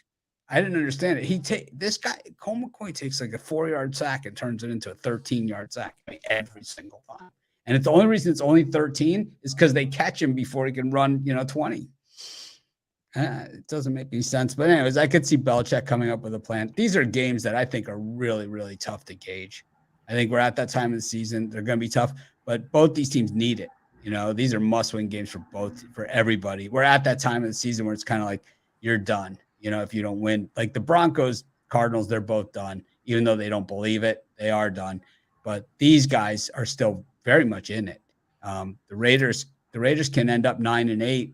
I didn't understand it. This guy, Colt McCoy, takes like a 4-yard sack and turns it into a 13-yard sack every single time. And it's the only reason it's only 13 is because they catch him before he can run, 20. It doesn't make any sense. But anyways, I could see Belichick coming up with a plan. These are games that I think are really, really tough to gauge. I think we're at that time of the season. They're going to be tough, but both these teams need it. You know, these are must-win games for everybody. We're at that time of the season where it's kind of like you're done. You know, if you don't win, like the Broncos, Cardinals, they're both done. Even though they don't believe it, they are done. But these guys are still very much in it. The Raiders can end up 9-8,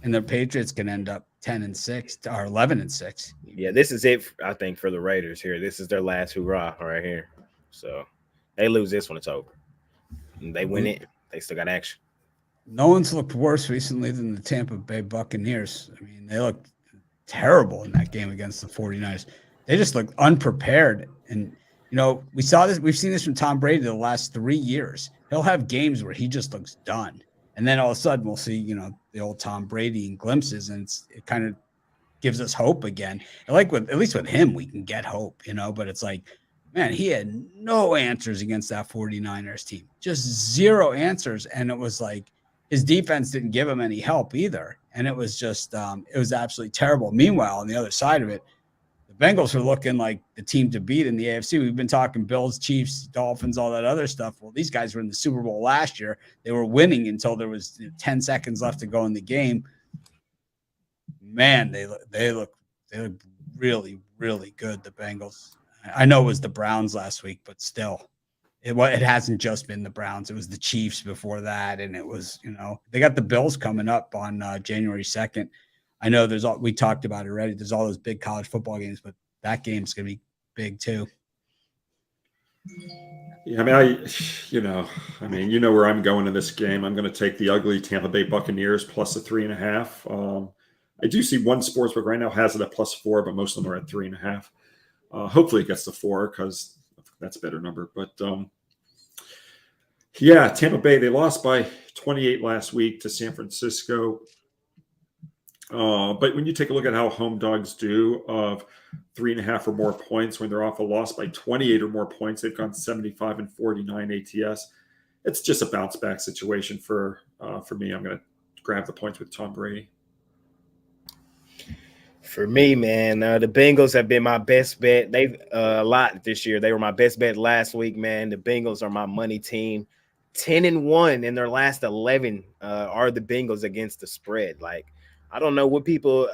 and the Patriots can end up 10-6 or 11-6. Yeah, this is it. I think for the Raiders here, this is their last hurrah right here. So they lose this one, it's over. And they win it, they still got action. No one's looked worse recently than the Tampa Bay Buccaneers. I mean, they looked terrible in that game against the 49ers. They just looked unprepared. And, you know, we've seen this from Tom Brady the last 3 years. He'll have games where he just looks done. And then all of a sudden we'll see, you know, the old Tom Brady in glimpses, and it kind of gives us hope again. And like at least with him, we can get hope, you know, but it's like, man, he had no answers against that 49ers team, just zero answers. And it was like, his defense didn't give him any help either. And it was just, it was absolutely terrible. Meanwhile, on the other side of it, the Bengals are looking like the team to beat in the AFC. We've been talking Bills, Chiefs, Dolphins, all that other stuff. Well, these guys were in the Super Bowl last year. They were winning until there was 10 seconds left to go in the game. Man, they look really, really good, the Bengals. I know it was the Browns last week, but still. It hasn't just been the Browns. It was the Chiefs before that. And it was, you know, they got the Bills coming up on January 2nd. I know we talked about it already. There's all those big college football games, but that game's going to be big too. Yeah, I mean, you know where I'm going in this game. I'm going to take the ugly Tampa Bay Buccaneers plus the 3.5. I do see one sportsbook right now has it at +4, but most of them are at 3.5. Hopefully it gets to 4 because that's a better number. But yeah, Tampa Bay, they lost by 28 last week to San Francisco. But when you take a look at how home dogs do of 3.5 or more points, when they're off a loss by 28 or more points, they've gone 75-49 ATS. It's just a bounce back situation for me. I'm going to grab the points with Tom Brady. For me, man, the Bengals have been my best bet. They've a lot this year. They were my best bet last week, man. The Bengals are my money team. 10-1 in their last 11 are the Bengals against the spread. Like, I don't know what people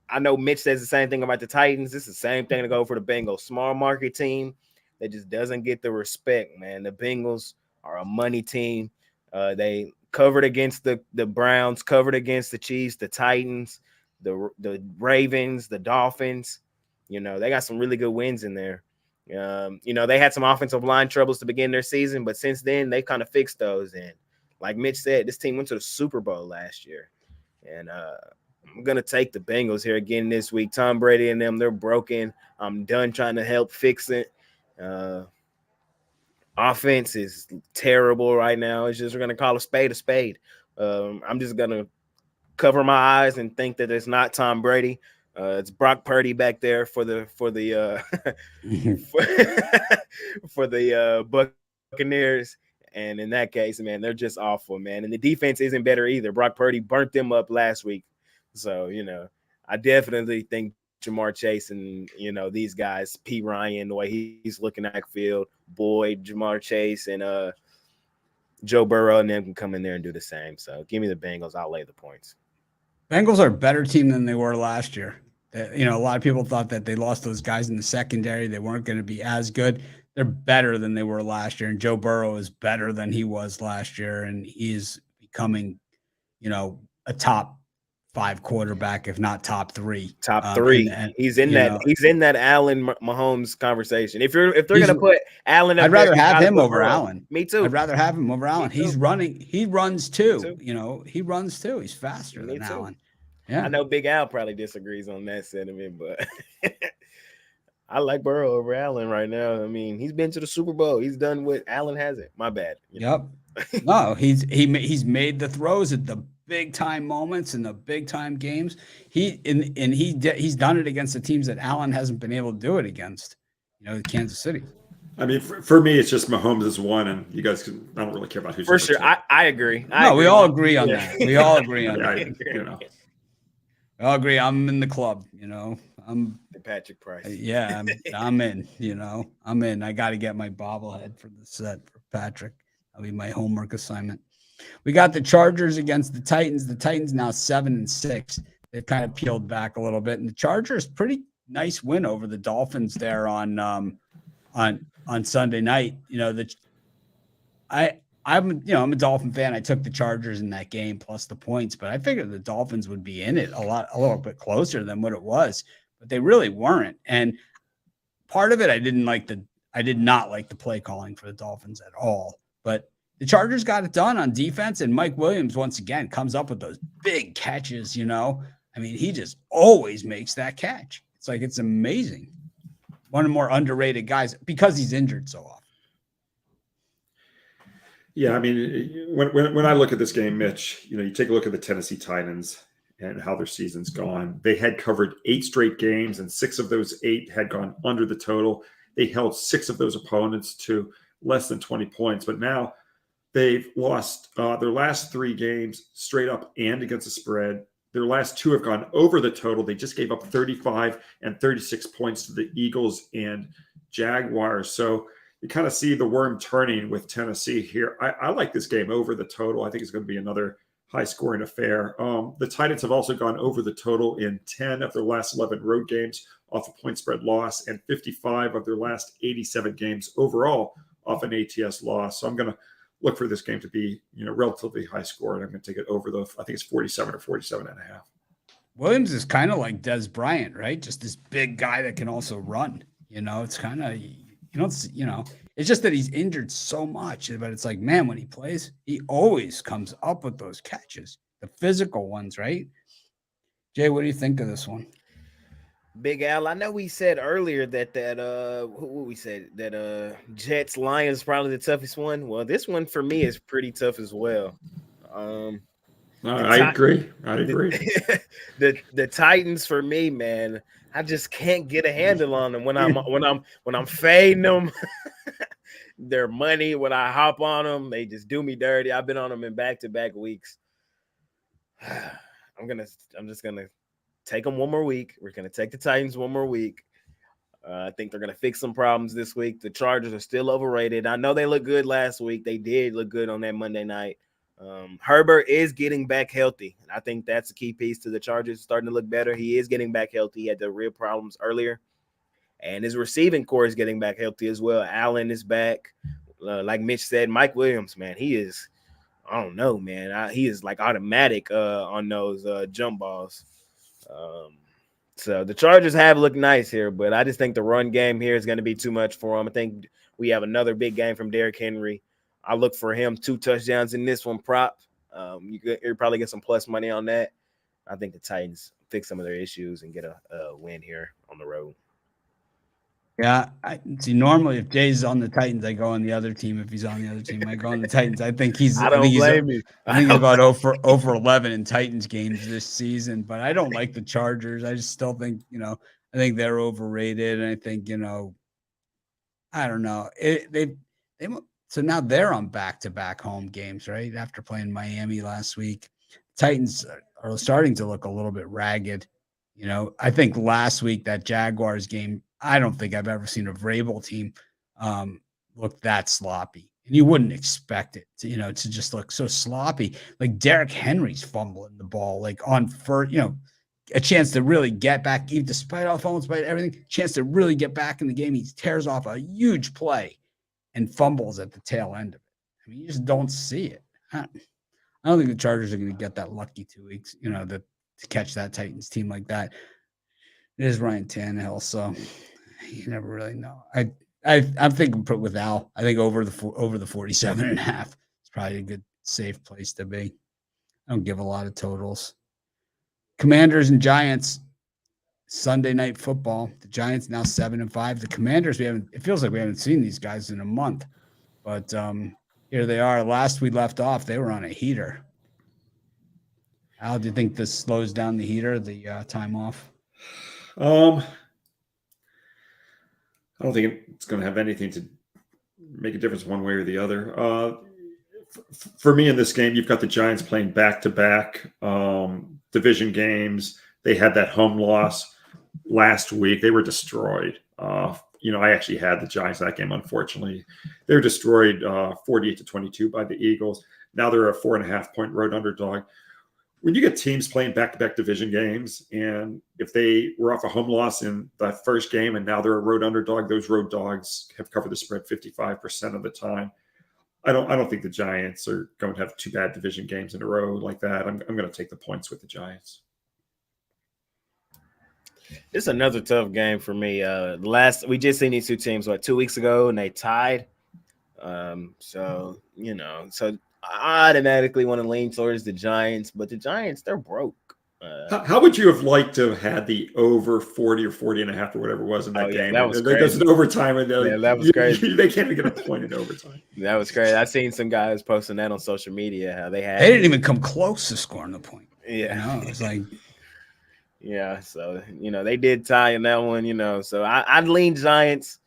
I know Mitch says the same thing about the Titans. This is the same thing to go for the Bengals. Small market team that just doesn't get the respect, man. The Bengals are a money team. They covered against the Browns, covered against the Chiefs, the Titans, the Ravens, the Dolphins. You know, they got some really good wins in there. You know, they had some offensive line troubles to begin their season, but since then they kind of fixed those. And like Mitch said, this team went to the Super Bowl last year. And I'm going to take the Bengals here again this week. Tom Brady and them, they're broken. I'm done trying to help fix it. Offense is terrible right now. It's just, we're going to call a spade a spade. I'm just going to cover my eyes and think that it's not Tom Brady. It's Brock Purdy back there for the Buccaneers. And in that case, man, they're just awful, man. And the defense isn't better either. Brock Purdy burnt them up last week. So, you know, I definitely think Jamar Chase and, you know, these guys, P. Ryan, the way he's looking at field, Boyd, Jamar Chase, and Joe Burrow and them can come in there and do the same. So give me the Bengals. I'll lay the points. Bengals are a better team than they were last year. You know, a lot of people thought that they lost those guys in the secondary. They weren't going to be as good. They're better than they were last year. And Joe Burrow is better than he was last year. And he's becoming, you know, a top 5 quarterback, if not top 3. Top 3. And he's in that Allen Mahomes conversation. If they're going to put Allen up, I'd rather have him over Allen. Me too. I'd rather have him over Allen. He's running. He runs too. You know, he runs too. He's faster than Allen. Yeah. I know Big Al probably disagrees on that sentiment, but I like Burrow over Allen right now. I mean, he's been to the Super Bowl. He's done what Allen hasn't. My bad. Yep. No, he's made the throws at the big time moments and the big time games. He's done it against the teams that Allen hasn't been able to do it against. You know, Kansas City. I mean, for me, it's just Mahomes is one, and you guys can. I don't really care about who's for sure. I agree. We all agree on that. We all agree on that. You know. I agree. I'm in the club, you know. I'm the Patrick Price. Yeah, I'm in, you know. I'm in. I got to get my bobblehead for the set for Patrick. That'll be my homework assignment. We got the Chargers against the Titans. The Titans now 7-6. They've kind of peeled back a little bit, and the Chargers pretty nice win over the Dolphins there on Sunday night. I'm a Dolphin fan. I took the Chargers in that game plus the points, but I figured the Dolphins would be in it a little bit closer than what it was, but they really weren't. And part of it, I did not like the play calling for the Dolphins at all, but the Chargers got it done on defense, and Mike Williams once again comes up with those big catches. I mean, he just always makes that catch. It's like, it's amazing. One of the more underrated guys because he's injured so often. Yeah, I mean, when I look at this game, Mitch, you take a look at the Tennessee Titans and how their season's gone. They had covered 8 straight games, and 6 of those 8 had gone under the total. They held 6 of those opponents to less than 20 points, but now they've lost their last 3 games straight up and against the spread. Their last 2 have gone over the total. They just gave up 35 and 36 points to the Eagles and Jaguars. So you kind of see the worm turning with Tennessee here. I like this game over the total. I think it's going to be another high-scoring affair. The Titans have also gone over the total in 10 of their last 11 road games off a point spread loss, and 55 of their last 87 games overall off an ATS loss. So I'm going to look for this game to be, relatively high score, and I'm going to take it over I think it's 47 or 47.5. Williams is kind of like Des Bryant, right? Just this big guy that can also run. It's kind of, it's just that he's injured so much, but it's like, man, when he plays, he always comes up with those catches, the physical ones, right? Jay, what do you think of this one? Big Al, I know we said earlier that Jets Lions probably the toughest one. Well, this one for me is pretty tough as well. I agree. The Titans for me, man, I just can't get a handle on them when I'm fading them. Their money, when I hop on them, they just do me dirty. I've been on them in back-to-back weeks. I'm just gonna take them one more week. We're gonna take the Titans one more week. I think they're gonna fix some problems this week. The Chargers are still overrated. I know they looked good last week. They did look good on that Monday night. Herbert is getting back healthy. I think that's a key piece to the Chargers starting to look better. He is getting back healthy. He had the real problems earlier. And his receiving core is getting back healthy as well. Allen is back. Like Mitch said, Mike Williams, man, he is, I don't know, man. He is like automatic on those jump balls. So the Chargers have looked nice here, but I just think the run game here is going to be too much for them. I think we have another big game from Derrick Henry. I look for him 2 touchdowns in this one prop. You probably get some plus money on that. I think the Titans fix some of their issues and get a win here on the road. Yeah, I see. Normally, if Jay's on the Titans, I go on the other team. If he's on the other team, I go on the Titans. I think he's. I think he's about over 11 in Titans games this season. But I don't like the Chargers. I just still think I think they're overrated, and I think I don't know. So now they're on back-to-back home games, right? After playing Miami last week, Titans are starting to look a little bit ragged. I think last week that Jaguars game, I don't think I've ever seen a Vrabel team look that sloppy. And you wouldn't expect it to just look so sloppy. Like Derrick Henry's fumbling the ball, like on first, a chance to really get back, even despite all the fumbles, despite everything, chance to really get back in the game. He tears off a huge play and fumbles at the tail end of it. I mean, you just don't see it. I don't think the Chargers are going to get that lucky 2 weeks, to catch that Titans team like that. It is Ryan Tannehill, so you never really know. I'm thinking put with Al. I think over the 47.5 is probably a good safe place to be. I don't give a lot of totals. Commanders and Giants, Sunday Night Football. The Giants now 7-5. The Commanders, it feels like we haven't seen these guys in a month, but here they are. Last we left off, they were on a heater. Al, do you think this slows down the heater, the time off? I don't think it's going to have anything to make a difference one way or the other. For me in this game, you've got the Giants playing back-to-back division games. They had that home loss last week. They were destroyed. I actually had the Giants that game, unfortunately. They were destroyed 48-22 by the Eagles. Now they're a 4.5-point road underdog. When you get teams playing back-to-back division games, and if they were off a home loss in that first game and now they're a road underdog, those road dogs have covered the spread 55% of the time. I don't think the Giants are going to have 2 bad division games in a row like that. I'm going to take the points with the Giants. It's another tough game for me. We just seen these two teams 2 weeks ago, and they tied. So I automatically want to lean towards the Giants, but the Giants, they're broke. How would you have liked to have had the over 40 or 40.5 or whatever it was in that game? That was crazy. There's an overtime. And that was crazy. They can't even get a point in overtime. That was crazy. I seen some guys posting that on social media. How they didn't even come close to scoring a point. Yeah, it's like. Yeah, so they did tie in that one. So I'd lean Giants.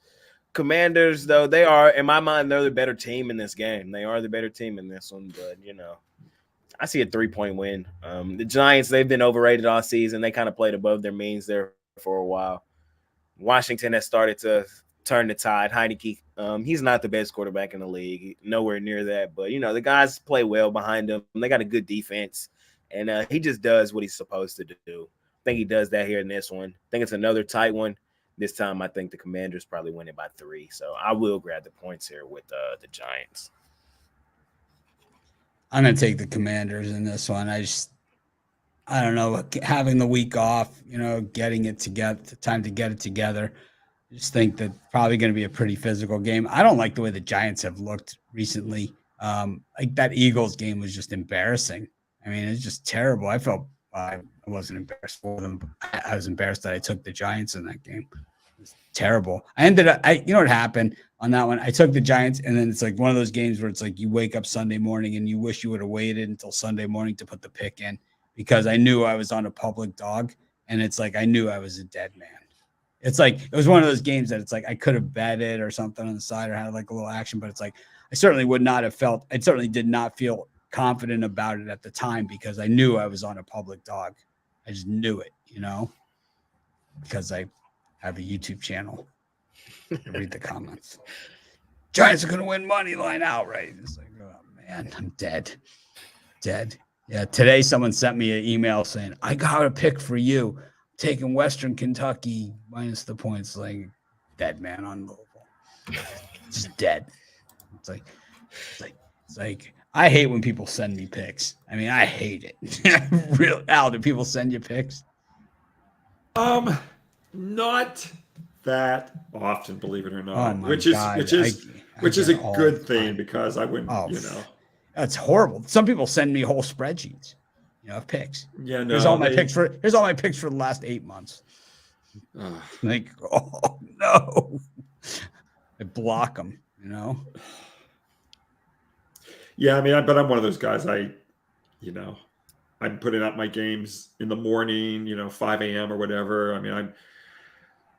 Commanders, though, they are, in my mind, they're the better team in this game. They are the better team in this one, but I see a 3-point win. The Giants, they've been overrated all season. They kind of played above their means there for a while. Washington has started to turn the tide. Heineke, he's not the best quarterback in the league, nowhere near that, but the guys play well behind him. They got a good defense, and he just does what he's supposed to do. I think he does that here in this one. I think it's another tight one. This time, I think the Commanders probably win it by 3. So I will grab the points here with the Giants. I'm going to take the Commanders in this one. I don't know, having the week off, getting it together, time to get it together. I just think that probably going to be a pretty physical game. I don't like the way the Giants have looked recently. Like that Eagles game was just embarrassing. I mean, it's just terrible. I felt I wasn't embarrassed for them. I was embarrassed that I took the Giants in that game. It was terrible. You know what happened on that one? I took the Giants, and then it's like one of those games where it's like you wake up Sunday morning and you wish you would have waited until Sunday morning to put the pick in, because I knew I was on a public dog, and it's like I knew I was a dead man. It's like it was one of those games that it's like I could have betted or something on the side or had like a little action, but it's like I certainly did not feel confident about it at the time because I knew I was on a public dog. I just knew it, because I have a YouTube channel. I read the comments. Giants are going to win money line outright. It's like, oh man, I'm dead. Yeah. Today someone sent me an email saying, I got a pick for you. Taking Western Kentucky minus the points. Like dead man on Louisville. Just dead. It's like, I hate when people send me picks. I mean, I hate it. Real Al, do people send you picks? Not that often, believe it or not. Oh which is a good thing because I wouldn't, That's horrible. Some people send me whole spreadsheets, of picks. Yeah, no. Here's all my picks for the last 8 months. Like, oh no. I block them, Yeah, I mean, but I'm one of those guys. I'm putting out my games in the morning, 5 a.m. or whatever. I mean,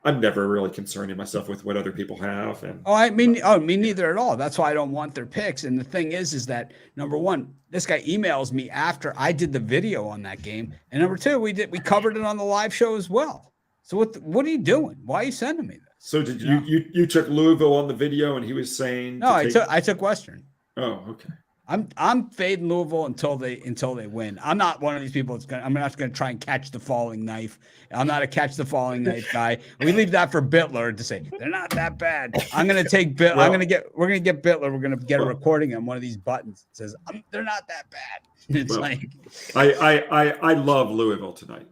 I'm never really concerning myself with what other people have. And me neither at all. That's why I don't want their picks. And the thing is that number one, this guy emails me after I did the video on that game, and number two, we covered it on the live show as well. So what are you doing? Why are you sending me this? So did you took Louisville on the video, and he was saying? No, I took Western. Oh, okay. I'm fading Louisville until they win. I'm not one of these people I'm not going to try and catch the falling knife. I'm not a catch the falling knife guy. We leave that for Bittler to say they're not that bad. I'm going to take Bittler. We're going to get Bittler. We're going to get a recording on one of these buttons that says they're not that bad. It's I love Louisville tonight.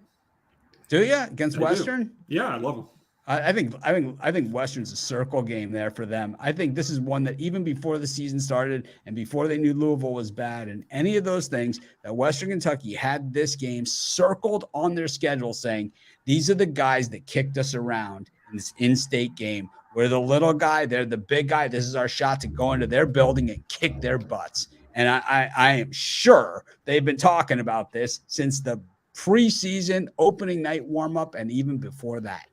Do you against Western? Yeah, I love them. I think Western's a circle game there for them. I think this is one that even before the season started and before they knew Louisville was bad and any of those things, that Western Kentucky had this game circled on their schedule saying, these are the guys that kicked us around in this in-state game. We're the little guy, they're the big guy. This is our shot to go into their building and kick their butts. And I am sure they've been talking about this since the preseason opening night warm-up and even before that.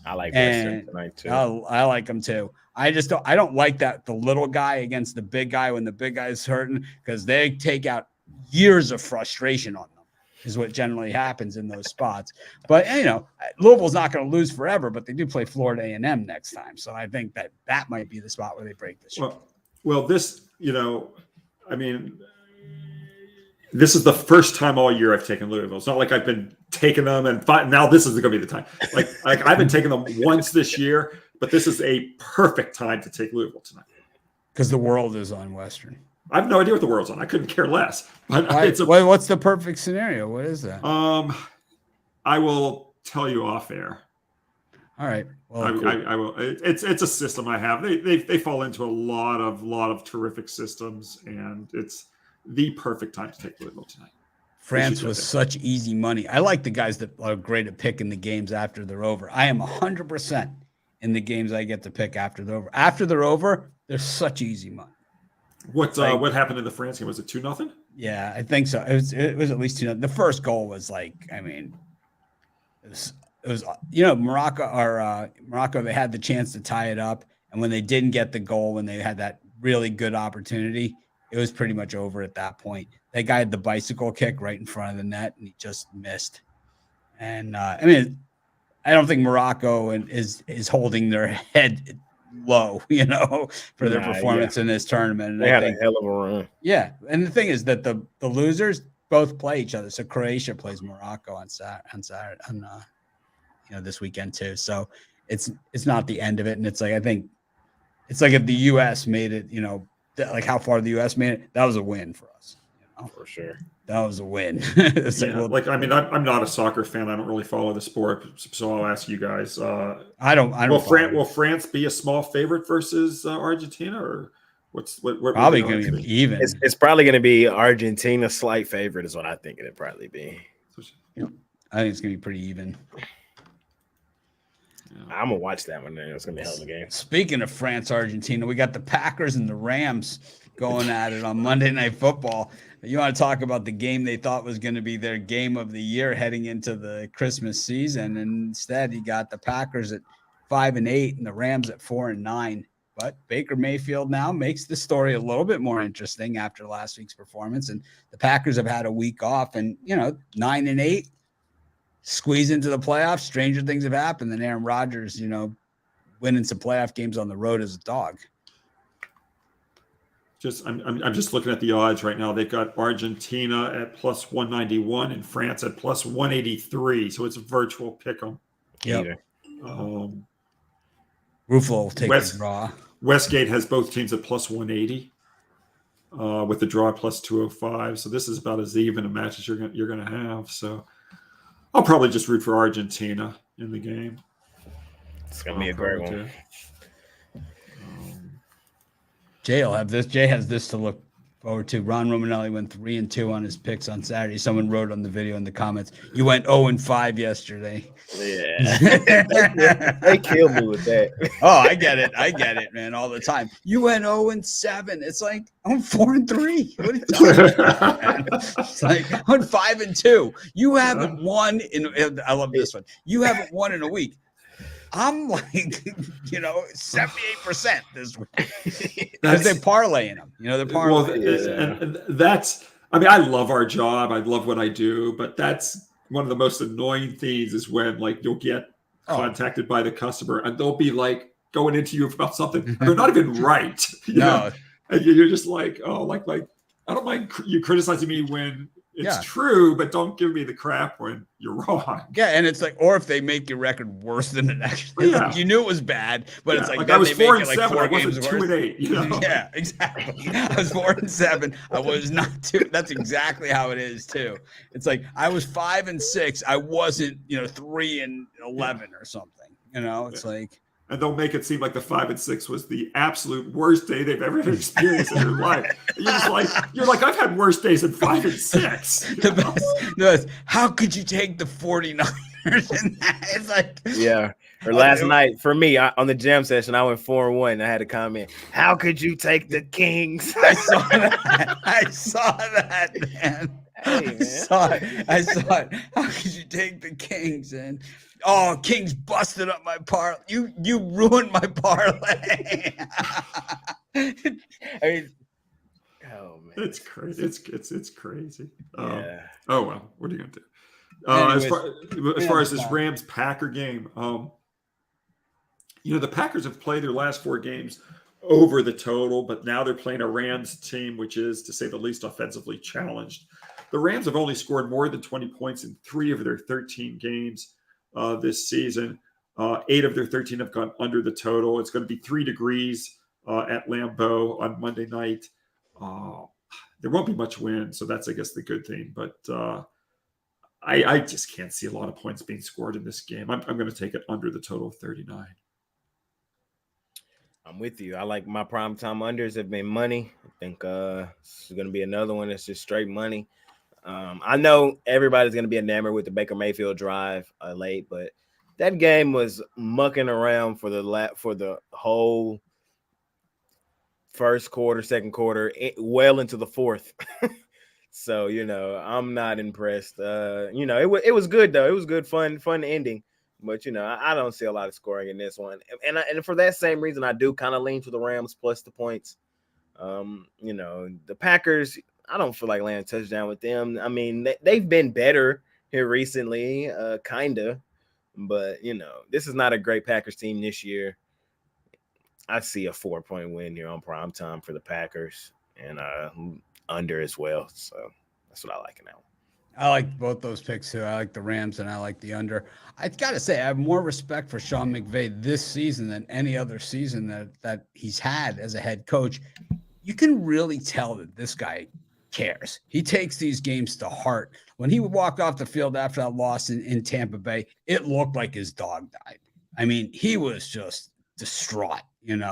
I like Western tonight too. I like them too. I don't like that the little guy against the big guy when the big guy is hurting, because they take out years of frustration on them is what generally happens in those spots. But Louisville's not going to lose forever, but they do play Florida A&M next time, so I think that might be the spot where they break this. Well, this I mean, This is the first time all year I've taken Louisville. It's not like I've been taking them and now this is going to be the time. Like I've been taking them once this year, but this is a perfect time to take Louisville tonight. Because the world is on Western. I have no idea what the world's on. I couldn't care less. But what's the perfect scenario? What is that? I will tell you off air. All right. Well, I will. It's a system I have. They fall into a lot of terrific systems, and it's the perfect time to take Louisville tonight. France was such easy money. I like the guys that are great at picking the games after they're over. I am 100% in the games I get to pick after they're over. After they're over, they're such easy money. What happened in the France game? Was it 2-0? Yeah, I think so. It was at least 2-0. The first goal was like, I mean, it was Morocco. They had the chance to tie it up, and when they didn't get the goal, when they had that really good opportunity, it was pretty much over at that point. That guy had the bicycle kick right in front of the net, and he just missed. And I mean, I don't think Morocco is holding their head low, for their performance in this tournament. And they had a hell of a run. Yeah, and the thing is that the losers both play each other. So Croatia plays Morocco on Saturday, this weekend too. So it's not the end of it, and it's like I think it's like if the U.S. made it, like how far the U.S. made it, that was a win for us. For sure. That was a win. I'm not a soccer fan. I don't really follow the sport, so I'll ask you guys. I don't. Will France be a small favorite versus Argentina, or what probably going to be even? It's probably going to be Argentina slight favorite is what I think it'd probably be. I think it's going to be pretty even. I'm gonna watch that one. It's gonna be a hell of a game. Speaking of France, Argentina, we got the Packers and the Rams going at it on Monday Night Football. You want to talk about the game they thought was going to be their game of the year heading into the Christmas season, and instead you got the Packers at 5-8 and the Rams at 4-9. But Baker Mayfield now makes the story a little bit more interesting after last week's performance, and the Packers have had a week off, and 9-8. Squeeze into the playoffs, stranger things have happened than Aaron Rodgers, winning some playoff games on the road as a dog. I'm just looking at the odds right now. They've got Argentina at plus 191 and France at plus 183. So it's a virtual pick 'em. Yeah. Ruffalo will take the draw. Westgate has both teams at plus 180. With the draw plus 205. So this is about as even a match as you're gonna have. So I'll probably just root for Argentina in the game. It's gonna be a great one. Jay has this to look forward to. Ron Romanelli went 3-2 on his picks on Saturday. Someone wrote on the video in the comments, "You went 0-5 yesterday." Yeah, they killed me with that. Oh, I get it, man, all the time. You went 0-7. It's like I'm 4-3. What are you talking about, man? It's like I'm 5-2. You haven't won in. I love this one. You haven't won in a week. I'm like, 78% this week because they're parlaying them. They're parlaying. And that's. I mean, I love our job. I love what I do, but that's one of the most annoying things is when you'll get contacted by the customer and they'll be like going into you about something they're not even right. No, and you're just like, I don't mind you criticizing me when it's true, but don't give me the crap when you're wrong. Yeah, and it's like, or if they make your record worse than it actually is. Like, you knew it was bad, but it's like I was 4-7. Like 4 I wasn't 2-8. Yeah, exactly. I was 4-7. I was not 2. That's exactly how it is too. It's like I was 5-6. I wasn't 3-11 or something. It's like. And they'll make it seem like the 5-6 was the absolute worst day they've ever experienced in their life. You're like, I've had worse days than 5-6. The best. How could you take the 49ers in that? It's like, yeah. Or last night for me on the jam session, I went 4-1. I had a comment. How could you take the Kings? I saw that, man. Hey, man. I saw it. How could you take the Kings? And Kings busted up my parlay. You ruined my parlay. I mean, man, it's crazy. It's crazy. Yeah. Oh well, what are you gonna do? As far as this Rams Packer game, the Packers have played their last 4 games over the total, but now they're playing a Rams team, which is, to say the least, offensively challenged. The Rams have only scored more than 20 points in 3 of their 13 games this season. 8 of their 13 have gone under the total. It's going to be 3 degrees at Lambeau on Monday night. There won't be much wind, so that's, I guess, the good thing. But I just can't see a lot of points being scored in this game. I'm going to take it under the total of 39. I'm with you. I like my primetime unders have been money. I think this is going to be another one that's just straight money. I know everybody's going to be enamored with the Baker Mayfield drive late, but that game was mucking around for the whole first quarter, second quarter, well into the fourth. So, I'm not impressed. It was good, though. It was good, fun ending. But, I don't see a lot of scoring in this one. And for that same reason, I do kind of lean to the Rams plus the points. The Packers, I don't feel like laying a touchdown with them. I mean, they've been better here recently, kind of. But, this is not a great Packers team this year. I see a 4-point win here on primetime for the Packers and under as well. So that's what I like in that one. I like both those picks too. I like the Rams and I like the under. I got to say, I have more respect for Sean McVay this season than any other season that he's had as a head coach. You can really tell that this guy cares. He takes these games to heart. When he walked off the field after that loss in Tampa Bay, it looked like his dog died. I mean, he was just distraught, and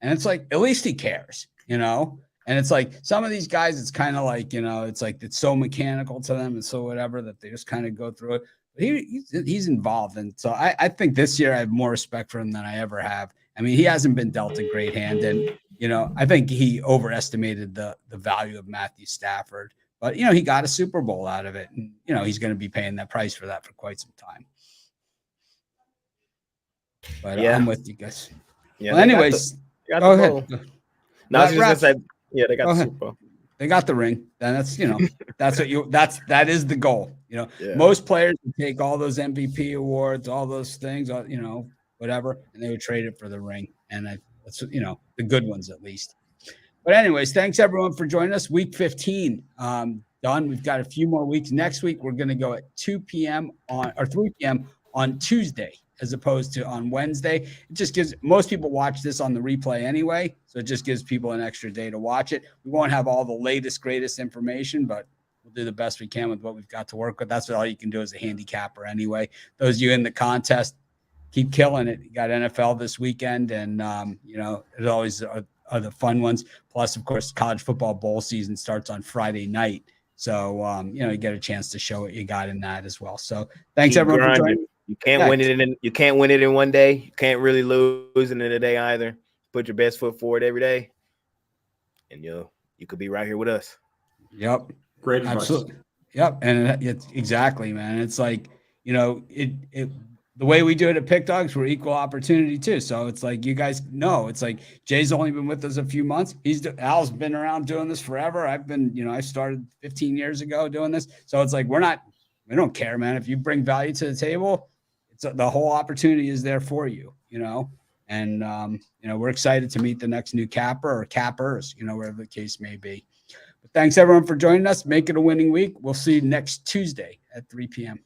it's like, at least he cares, and it's like some of these guys, it's kind of like, it's like, it's so mechanical to them and so whatever that they just kind of go through it. But he's involved. And so I think this year I have more respect for him than I ever have. I mean, he hasn't been dealt a great hand. And, I think he overestimated the value of Matthew Stafford. But, he got a Super Bowl out of it. And, he's going to be paying that price for that for quite some time. But I'm with you guys. Yeah. Well, anyways, go ahead. No, I was just going to say, yeah, they got the Super Bowl. They got the ring. And that's, that is the goal. Most players would take all those MVP awards, all those things, whatever, and they would trade it for the ring. And that's, the good ones at least. But anyways, thanks everyone for joining us. Week 15 done. We've got a few more weeks. Next week, we're going to go at 2 p.m. or 3 p.m. on Tuesday, as opposed to on Wednesday. It just gives most people watch this on the replay anyway. So it just gives people an extra day to watch it. We won't have all the latest, greatest information, but we'll do the best we can with what we've got to work with. That's what all you can do as a handicapper anyway. Those of you in the contest, keep killing it. You got NFL this weekend and, it always are the fun ones. Plus, of course, college football bowl season starts on Friday night. So, you get a chance to show what you got in that as well. So thanks everyone for joining. You can't win it in one day. You can't really lose in a day either. Put your best foot forward every day, and you could be right here with us. Yep. Great advice. Absolutely. Yep. And it's exactly, man. It's like, the way we do it at Pick Dogs, we're equal opportunity too. So it's like, you guys know, it's like Jay's only been with us a few months. Al's been around doing this forever. I've been, I started 15 years ago doing this. So it's like, we don't care, man. If you bring value to the table, the whole opportunity is there for you, and, we're excited to meet the next new capper or cappers, wherever the case may be. But thanks everyone for joining us. Make it a winning week. We'll see you next Tuesday at 3 p.m.